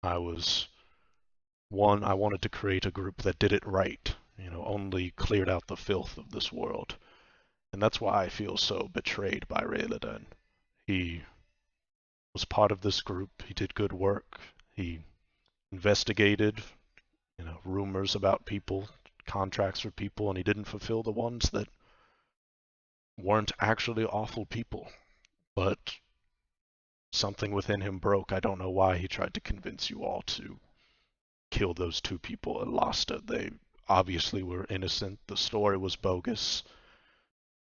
I wanted to create a group that did it right, only cleared out the filth of this world. And that's why I feel so betrayed by Rayladan. He was part of this group. He did good work. He investigated, rumors about people, contracts for people, and he didn't fulfill the ones that weren't actually awful people. But something within him broke. I don't know why he tried to convince you all to kill those two people at Lasta. They obviously were innocent. The story was bogus.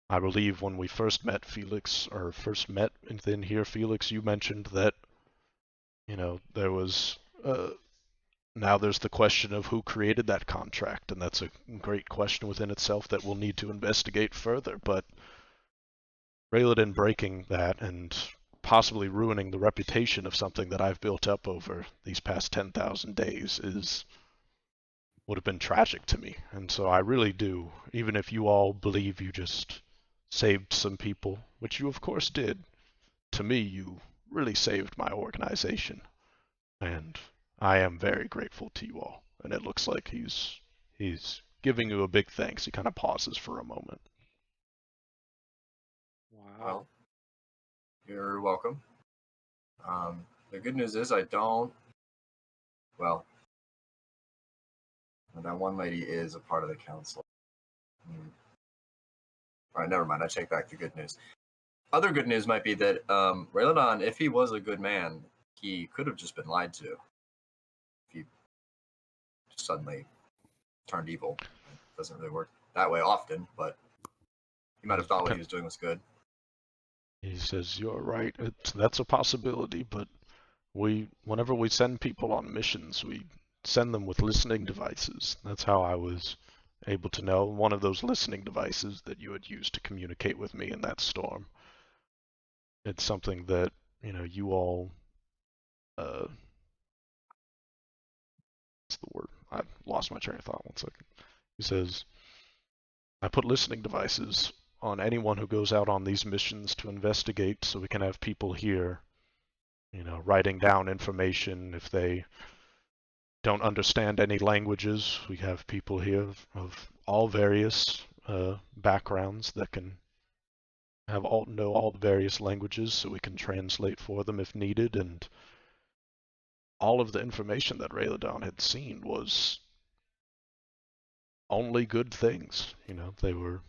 I believe when we first met Felix, or first met within here, Felix, you mentioned that, there was, now there's the question of who created that contract, and that's a great question within itself that we'll need to investigate further, but Rayladan breaking that and possibly ruining the reputation of something that I've built up over these past 10,000 days would have been tragic to me. And so I really do, even if you all believe you just saved some people, which you of course did, to me you really saved my organization. And I am very grateful to you all. And it looks like he's giving you a big thanks. He kind of pauses for a moment. Wow. Well, you're welcome. The good news is that one lady is a part of the council. All right, never mind. I take back the good news. Other good news might be that Rayladan, if he was a good man, he could have just been lied to. If he suddenly turned evil. It doesn't really work that way often, but he might have thought what he was doing was good. He says, you're right. That's a possibility, but whenever we send people on missions, we send them with listening devices. That's how I was able to know one of those listening devices that you had used to communicate with me in that storm. It's something that, you all, what's the word? I lost my train of thought. 1 second. He says, I put listening devices on anyone who goes out on these missions to investigate, so we can have people here, writing down information. If they don't understand any languages, we have people here of all various backgrounds that can know all the various languages, so we can translate for them if needed. And all of the information that Rayladon had seen was only good things. The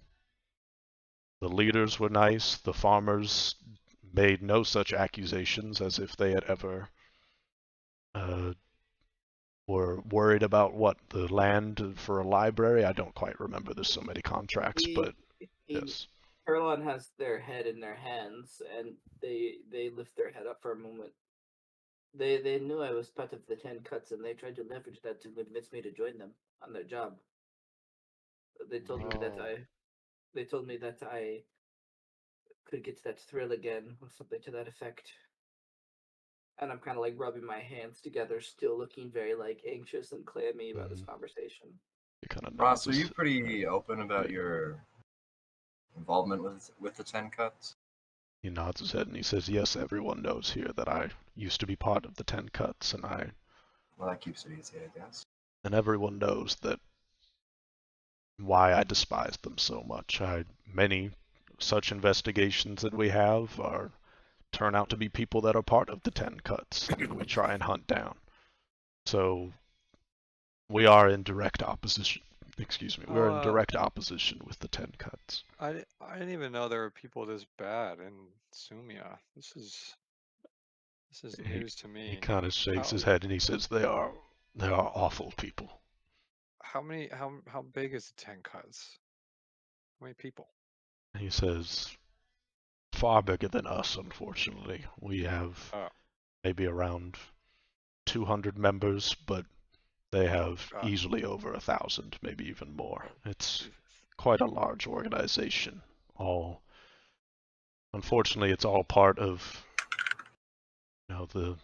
leaders were nice. The farmers made no such accusations as if they had ever were worried about the land for a library. I don't quite remember. There's so many contracts, but yes. Erlon has their head in their hands, and they lift their head up for a moment. They knew I was part of the 10 Cuts, and they tried to leverage that to convince me to join them on their job. They told me that I could get that thrill again, or something to that effect. And I'm kind of like rubbing my hands together, still looking very like anxious and clammy about this conversation. Ross, are you pretty open about your involvement with the 10 Cuts? He nods his head and he says, yes, everyone knows here that I used to be part of the 10 Cuts, and Well, that keeps it easy, I guess. And everyone knows that why I despise them so much. Many such investigations that we have turn out to be people that are part of the 10 Cuts, and we try and hunt down. So we are in direct opposition. Excuse me. We're in direct opposition with the 10 Cuts. I didn't even know there were people this bad in Sumia. This is news to me. He kind of shakes his head and he says they are awful people. How big is the 10 Cuts? How many people? He says far bigger than us, unfortunately. We have maybe around 200 members, but they have easily over 1,000, maybe even more. It's quite a large organization. Unfortunately, it's all part of, the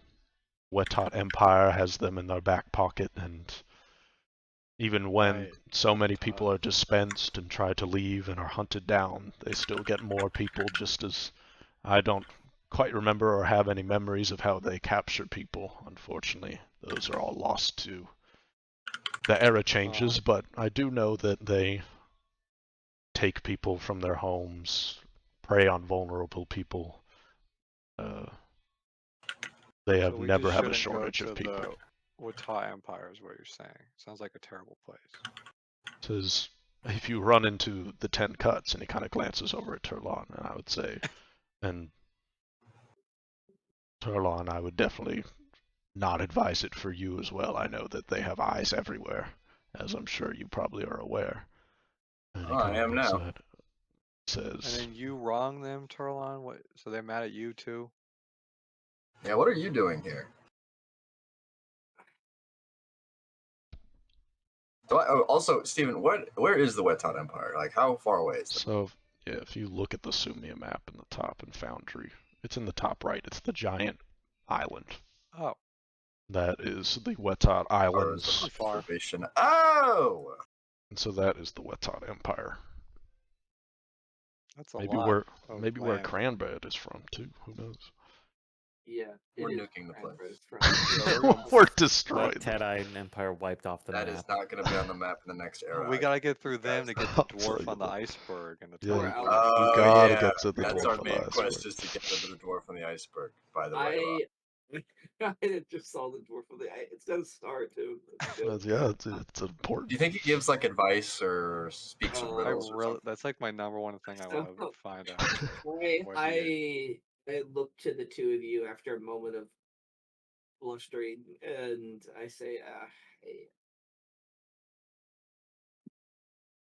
Wetot Empire has them in their back pocket, and even when so many people are dispensed and try to leave and are hunted down, they still get more people, just as I don't quite remember or have any memories of how they capture people, unfortunately. Those are all lost to the era changes, but I do know that they take people from their homes, prey on vulnerable people. They have never have a shortage of people. Wetot Empire is what you're saying. Sounds like a terrible place. It says, if you run into the 10 Cuts, and he kind of glances over at Turlon, and I would say, and Turlon, I would definitely not advise it for you as well. I know that they have eyes everywhere, as I'm sure you probably are aware. And I am now. Says, and then you wrong them, Turlon? What? So they're mad at you too? Yeah, what are you doing here? Also, Stephen, where is the Wetot Empire? Like, how far away is it? So, yeah, if you look at the Sumia map in the top in Foundry, it's in the top right. It's the giant island. Oh. That is the Wetot Islands. Oh! And so that is the Wetot Empire. That's a lot. Maybe where Cranbed is from, too. Who knows? Yeah, we're nuking the place. We're destroyed. Ted-Eye Empire wiped off the map. That is not going to be on the map in the next era. We gotta get through them to get the dwarf on the iceberg and the we gotta get to the That's dwarf our on main the quest, iceberg. is to get to the dwarf on the iceberg. By the way, I just saw the dwarf on the ice. It's got a star too. It's important. Do you think he gives like advice or speaks in riddles? That's like my number one thing I want to find out. I look to the two of you after a moment of blustering, and I say, hey.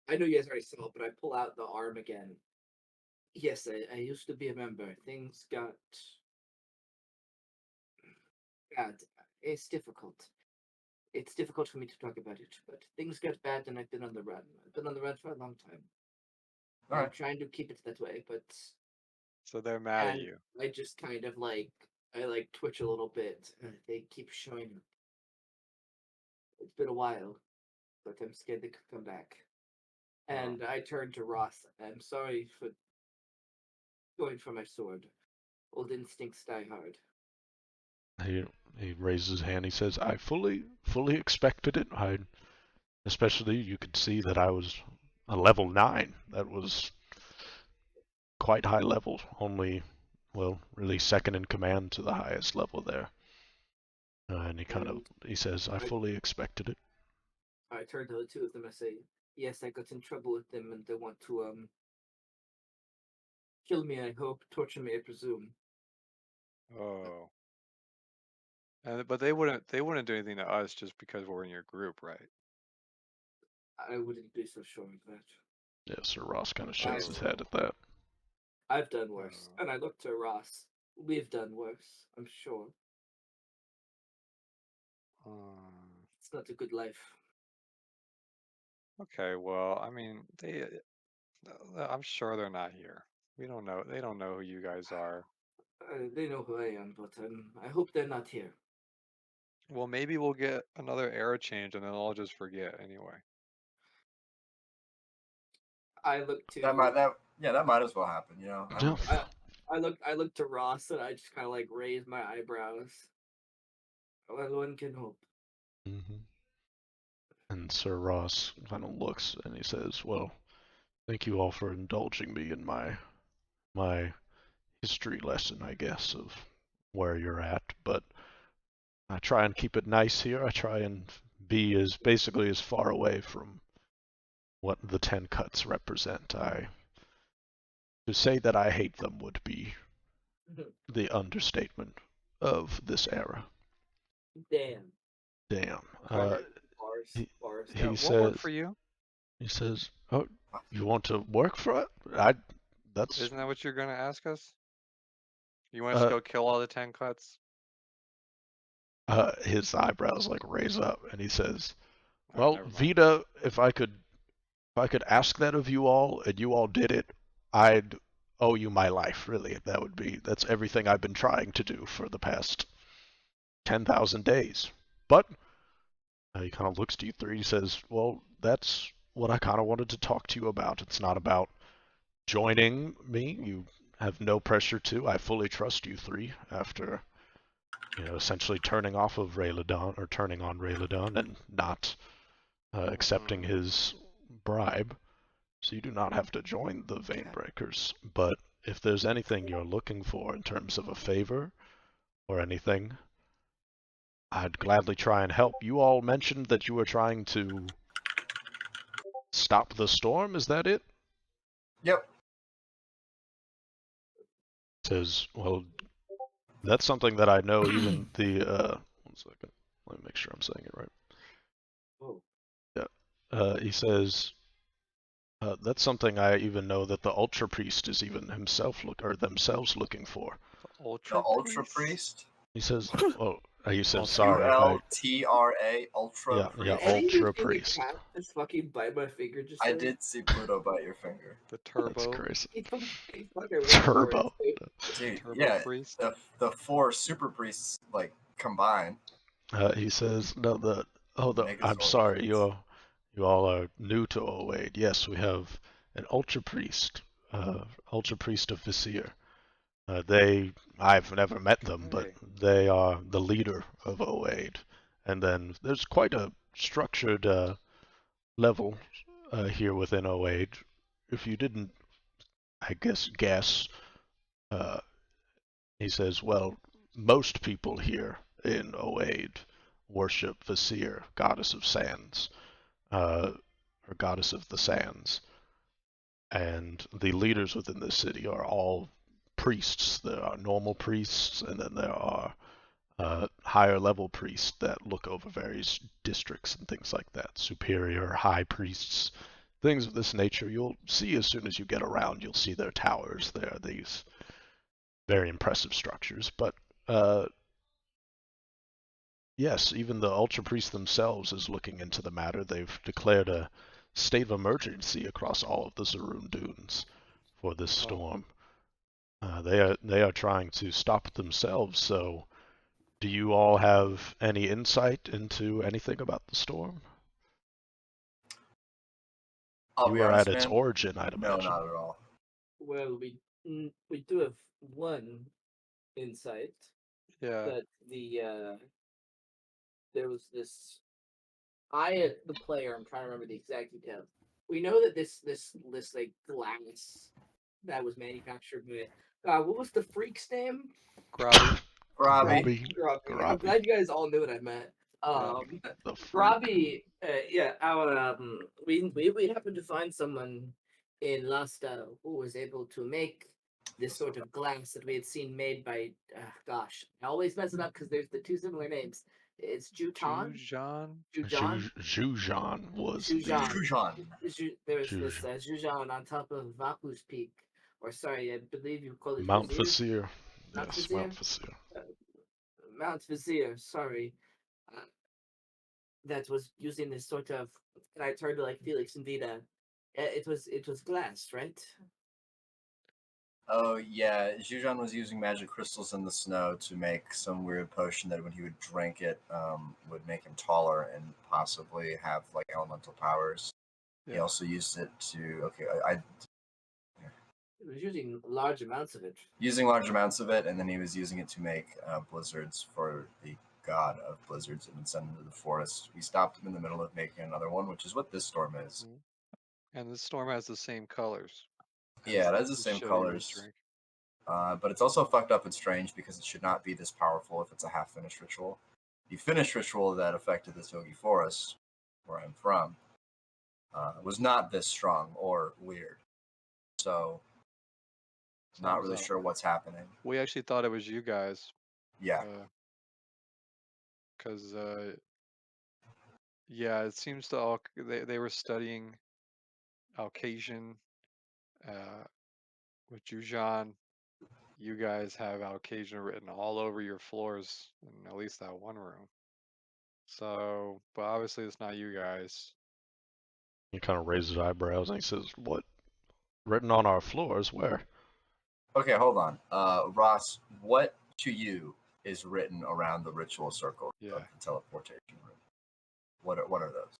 I know you guys already saw it, but I pull out the arm again. Yes, I used to be a member. Things got... God, it's difficult. It's difficult for me to talk about it, but things got bad and I've been on the run. I've been on the run for a long time. I'm trying to keep it that way, but... So they're mad at you. I just kind of I twitch a little bit. They keep showing up. It's been a while, but I'm scared they could come back. And I turn to Ross. I'm sorry for going for my sword. Old instincts die hard. He raises his hand. He says, "I fully expected it. Especially you could see that I was a level 9. That was quite high level. Only, well, really second in command to the highest level there." And he says, "I fully expected it." I turn to the two of them and say, "Yes, I got in trouble with them, and they want to kill me. I hope, torture me, I presume." Oh. But they wouldn't do anything to us just because we're in your group, right? I wouldn't be so sure of that. Yeah, Sir Ross kind of shakes his head at that. I've done worse, and I look to Ross. We've done worse, I'm sure. It's not a good life. Okay, well, I mean, I'm sure they're not here. We don't know. They don't know who you guys are. They know who I am, but I hope they're not here. Well, maybe we'll get another era change and then I'll just forget anyway. I look to that might as well happen, you know. I look to Ross and I just kind of like raise my eyebrows. Well, one can hope. Mm-hmm. And Sir Ross kind of looks and he says, "Well, thank you all for indulging me in my history lesson, I guess, of where you're at. But I try and keep it nice here. I try and be basically as far away from what the 10 cuts represent. To say that I hate them would be the understatement of this era." Damn. He Won't says, work for you? He says, "Oh, you want to work for it? Isn't that what you're gonna ask us? You want us to go kill all the 10 cuts?" His eyebrows like raise up, and he says, Alright, "Well, never mind. Vita, if I could ask that of you all, and you all did it, I'd owe you my life. Really, that's everything I've been trying to do for the past 10,000 days. But." He kind of looks to you three. He says, "Well, that's what I kind of wanted to talk to you about. It's not about joining me. You have no pressure to. I fully trust you three after, essentially turning off of Rayladon, or turning on Rayladon and not accepting his bribe. So you do not have to join the Vanebreakers. But if there's anything you're looking for in terms of a favor or anything, I'd gladly try and help. You all mentioned that you were trying to stop the storm. Is that it?" Yep. Says, "Well, that's something that I know even the, 1 second, let me make sure I'm saying it right." Oh. Yeah. He says, "That's something I even know that the Ultra Priest is even themselves looking for." The Ultra Priest? He says, "Oh," he says, "Sorry, "Sorry, ULTRA, Ultra Priest." Ultra Priest." Just fucking bite my finger. Just I did see Pluto bite your finger. The turbo. That's crazy. He fucking Turbo. Dude, Turbo yeah, priest. the 4 super priests like combined. He says, "No, I'm Megazord sorry, priest. you all are new to Oade. Yes, we have an Ultra Priest, Ultra Priest of Visir. I've never met them, but they are the leader of Oade. And then there's quite a structured level here within Oade. If you didn't, I guess, uh, he says, well, most people here in Oade worship Visir, goddess of sands, or goddess of the sands. And the leaders within this city are all priests. There are normal priests, and then there are higher level priests that look over various districts and things like that. Superior, high priests, things of this nature. You'll see as soon as you get around, you'll see their towers. There are these very impressive structures. But yes, even the Ultra Priest themselves is looking into the matter. They've declared a state of emergency across all of the Zaroon Dunes for this storm. They are trying to stop it themselves. So, do you all have any insight into anything about the storm? I'll You be were at honest, its man. origin, I'd No, imagine. not at all. Well, we do have one insight Yeah. that there was this. The player, I'm trying to remember the exact details. We know that this like glass that was manufactured with what was the freak's name? Grobby. Robbie. Grubby. I'm glad you guys all knew what I meant. The freak. Grubby, yeah, we happened to find someone in Lasta who was able to make this sort of glass that we had seen made by, gosh, I always mess it up because there's the two similar names. It's Juton. Jujon? Jujon. Jujon was Jujon. Jujon. There was this Jujon. Jujon on top of Vapu's Peak, or sorry, I believe you call it Mount Vizier. Fasir. Mount Yes, Vizier. Mount Fasir. Mount Vizier. Sorry, uh, that was using this sort of. And I turned to like Felix and Vita. It was glass, right? Oh yeah, Jujon was using magic crystals in the snow to make some weird potion that when he would drink it, would make him taller and possibly have like elemental powers. He Yeah. also used it to It was using large amounts of it. using large amounts of it, and then he was using it to make blizzards for the god of blizzards and then send them to the forest. We stopped him in the middle of making another one, which is what this storm is. And the storm has the same colors. Yeah, it has the the same shit he was colors. drinking. But it's also fucked up and strange because it should not be this powerful if it's a half-finished ritual. The finished ritual that affected this Yogi Forest, where I'm from, was not this strong or weird. So, not really sure what's happening. We actually thought it was you guys. Yeah. Because, yeah, it seems to all. They were studying Alcasian with Jujon. You guys have Alcasian written all over your floors in at least that one room. So, but obviously it's not you guys. He kind of raises his eyebrows and he says, "What? Written on our floors? Where?" Okay, hold on. Ross, what to you is written around the ritual circle of the teleportation room? What are those?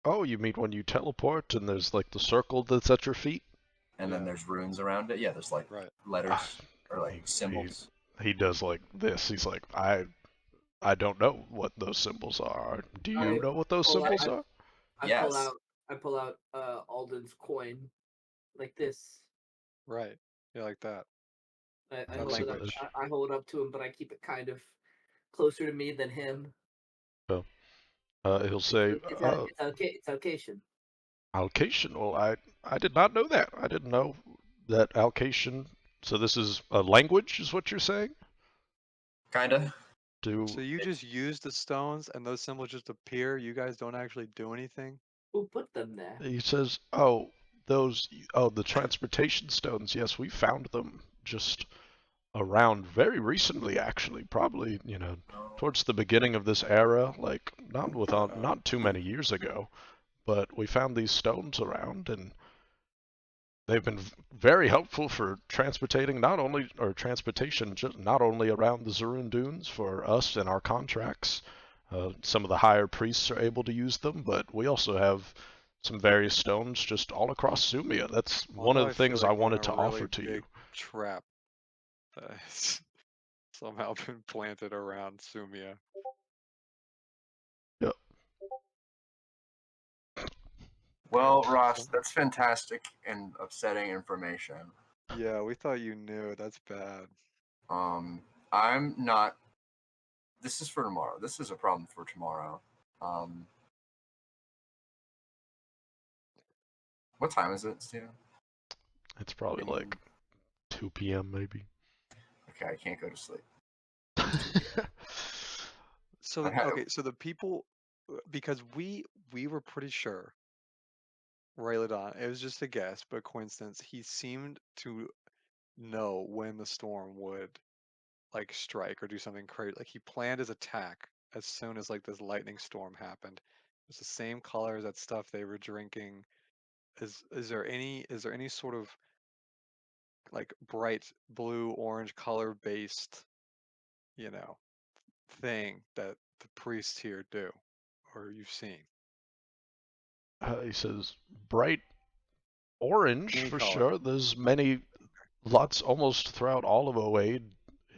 Oh, you mean when you teleport and there's like the circle that's at your feet? And then there's runes around it? Yeah, there's like letters or like symbols. He does like this. He's like, I don't know what those symbols are. Do you know what those symbols are? I pull out Alden's coin like this. Right. Yeah, like that. I hold it up to him, but I keep it kind of closer to me than him. So, he'll say, it's Alcation. Alcation? Well, I did not know that. I didn't know that Alcation. So this is a language, is what you're saying? Kinda. So you just use the stones and those symbols just appear? You guys don't actually do anything? Who put them there? He says, the transportation stones. Yes, we found them just around very recently, actually. Probably, towards the beginning of this era, like not too many years ago. But we found these stones around, and they've been very helpful for transportation not only around the Zurun Dunes for us and our contracts. Some of the higher priests are able to use them, but we also have some various stones just all across Sumia. That's one of the things I wanted to offer to you. Trap that's somehow been planted around Sumia. Yep. Well, Ross, that's fantastic and upsetting information. Yeah, we thought you knew. That's bad. I'm not. This is for tomorrow. This is a problem for tomorrow. What time is it, Steven? It's probably like 2 p.m. maybe. Okay, I can't go to sleep. So okay, so the people, because we were pretty sure, Raylodon, it was just a guess, but coincidence, he seemed to know when the storm would like strike or do something crazy. Like he planned his attack as soon as like this lightning storm happened. It's the same color as that stuff they were drinking. Is there any sort of like bright blue orange color based, thing that the priests here do or you've seen? he says, bright orange Any for color. sure. There's lots, almost throughout all of Oade.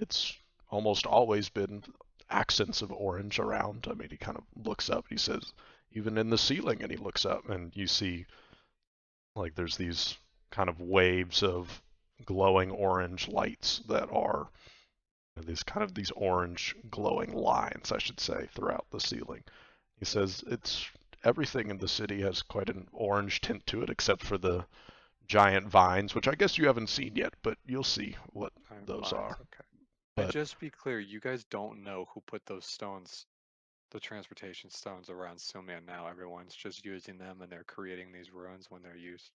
It's almost always been accents of orange around. I mean, he kind of looks up. He says, even in the ceiling, and he looks up, and you see like there's these kind of waves of glowing orange lights that are these orange glowing lines, I should say, throughout the ceiling. He says it's everything in the city has quite an orange tint to it, except for the giant vines, which I guess you haven't seen yet, but you'll see what those are. Okay. But And just to be clear, you guys don't know who put those stones, the transportation stones around Sumia now. Everyone's just using them and they're creating these ruins when they're used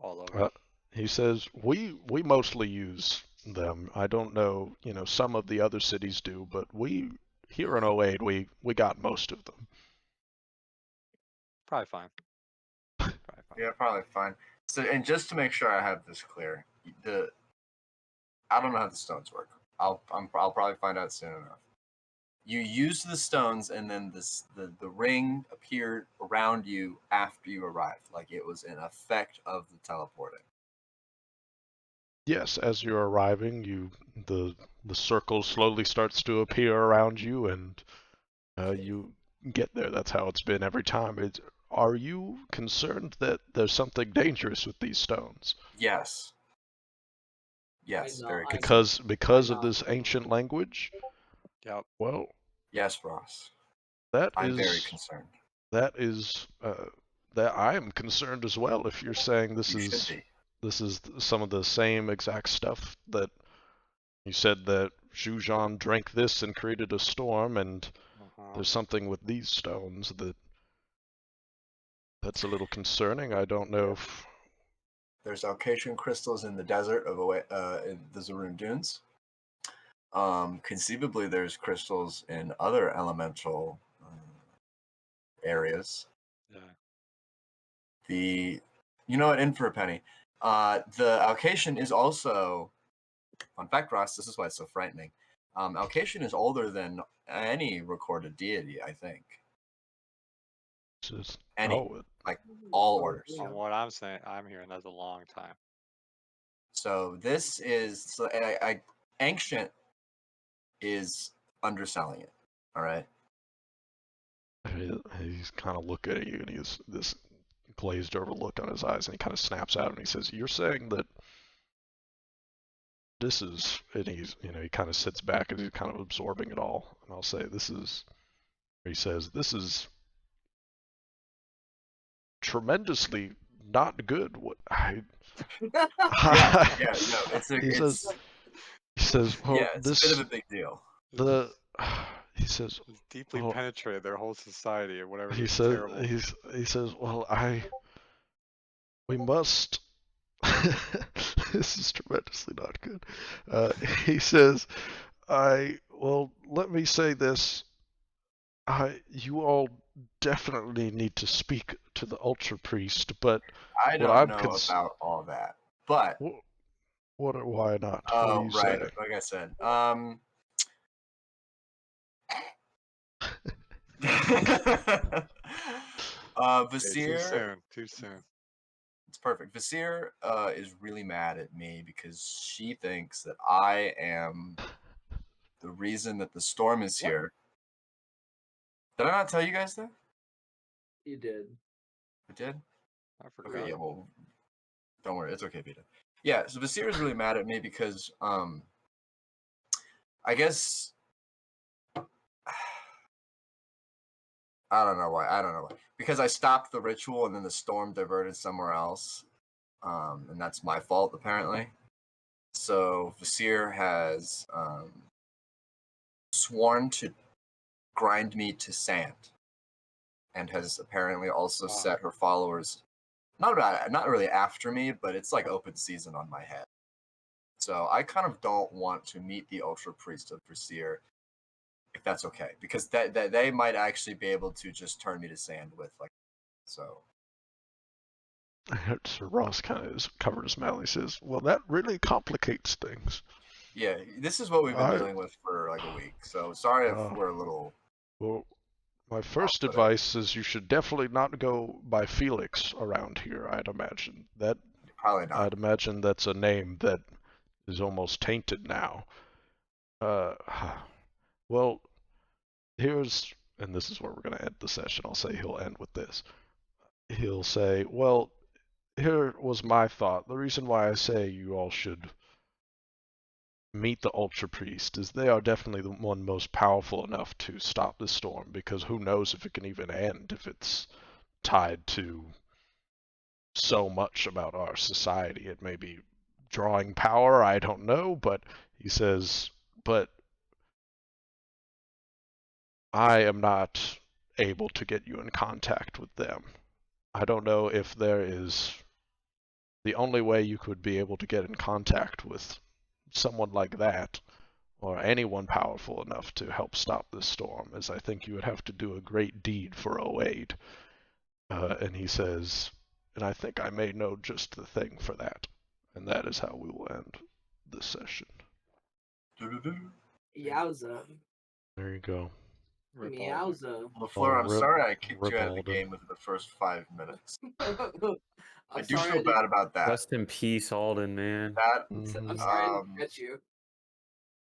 all over. he says we mostly use them. I don't know, some of the other cities do, but we here in Oade we got most of them. Probably fine. Yeah, probably fine. So, and just to make sure I have this clear, I don't know how the stones work. I'll probably find out soon enough. You use the stones, and then the ring appeared around you after you arrived, like it was an effect of the teleporting. Yes, as you're arriving, the circle slowly starts to appear around you, and you get there. That's how it's been every time. Are you concerned that there's something dangerous with these stones? Yes. Yes, very Because of this ancient language? Yep. Well, yes, Ross. I'm very concerned. That I am concerned as well. If you're saying this is some of the same exact stuff that you said that Zhujian drank this and created a storm, and there's something with these stones that's a little concerning. I don't know if there's alcation crystals in the desert of in the Zaroon Dunes. Conceivably, there's crystals in other elemental areas. Yeah. In for a penny, the alcation is also, fun fact, Ross, this is why it's so frightening. Alcation is older than any recorded deity, I think. Like all orders. From what I'm saying, I'm hearing that's a long time. So this is ancient is underselling it. All right. He's kind of looking at you, and he has this glazed over look on his eyes, and he kind of snaps out, and he says, "You're saying that this is," and he kind of sits back and he's kind of absorbing it all, and I'll say, he says, "This is tremendously not good." He says, well, yeah, it's a bit of a big deal. He says, it's deeply penetrated their whole society or whatever. He says, well, we must. This is tremendously not good. He says, let me say this. You all definitely need to speak to the Ultra Priest, but I don't know about all that. But why not? Oh, right. Saying? Like I said, Vasir. Too soon. It's perfect. Vasir is really mad at me because she thinks that I am the reason that the storm is here. Did I not tell you guys that? You did. I did? I forgot. Okay, yeah, well, don't worry. It's okay, Vita. Yeah, so Vasir is really mad at me because, I guess, I don't know why. Because I stopped the ritual and then the storm diverted somewhere else. And that's my fault, apparently. So Vasir has sworn to grind me to sand, and has apparently also set her followers not really after me, but it's like open season on my head. So I kind of don't want to meet the Ultra Priest of Vasir, if that's okay, because that they might actually be able to just turn me to sand with so. Sir Ross kind of covered his mouth. He says, well, that really complicates things. Yeah, this is what we've been dealing with for like a week. So sorry if we're a little. Well, My first advice is you should definitely not go by Felix around here. I'd imagine that. Probably not. I'd imagine that's a name that is almost tainted now. Well, here's, and this is where we're gonna end the session. I'll say he'll end with this. He'll say, well, here was my thought. The reason why I say you all should meet the Ultra Priest is they are definitely the one most powerful enough to stop the storm, because who knows if it can even end if it's tied to so much about our society. It may be drawing power, I don't know, but he says, but I am not able to get you in contact with them. I don't know if there is the only way you could be able to get in contact with someone like that, or anyone powerful enough to help stop this storm, is I think you would have to do a great deed for Oaid. And he says, and I think I may know just the thing for that. And that is how we will end this session. Yowza. There you go. Meowza. LaFleur, I'm sorry I kicked you out of the game within the first 5 minutes. I do feel bad about that. Rest in peace, Alden, man. That I'm sorry I didn't catch you.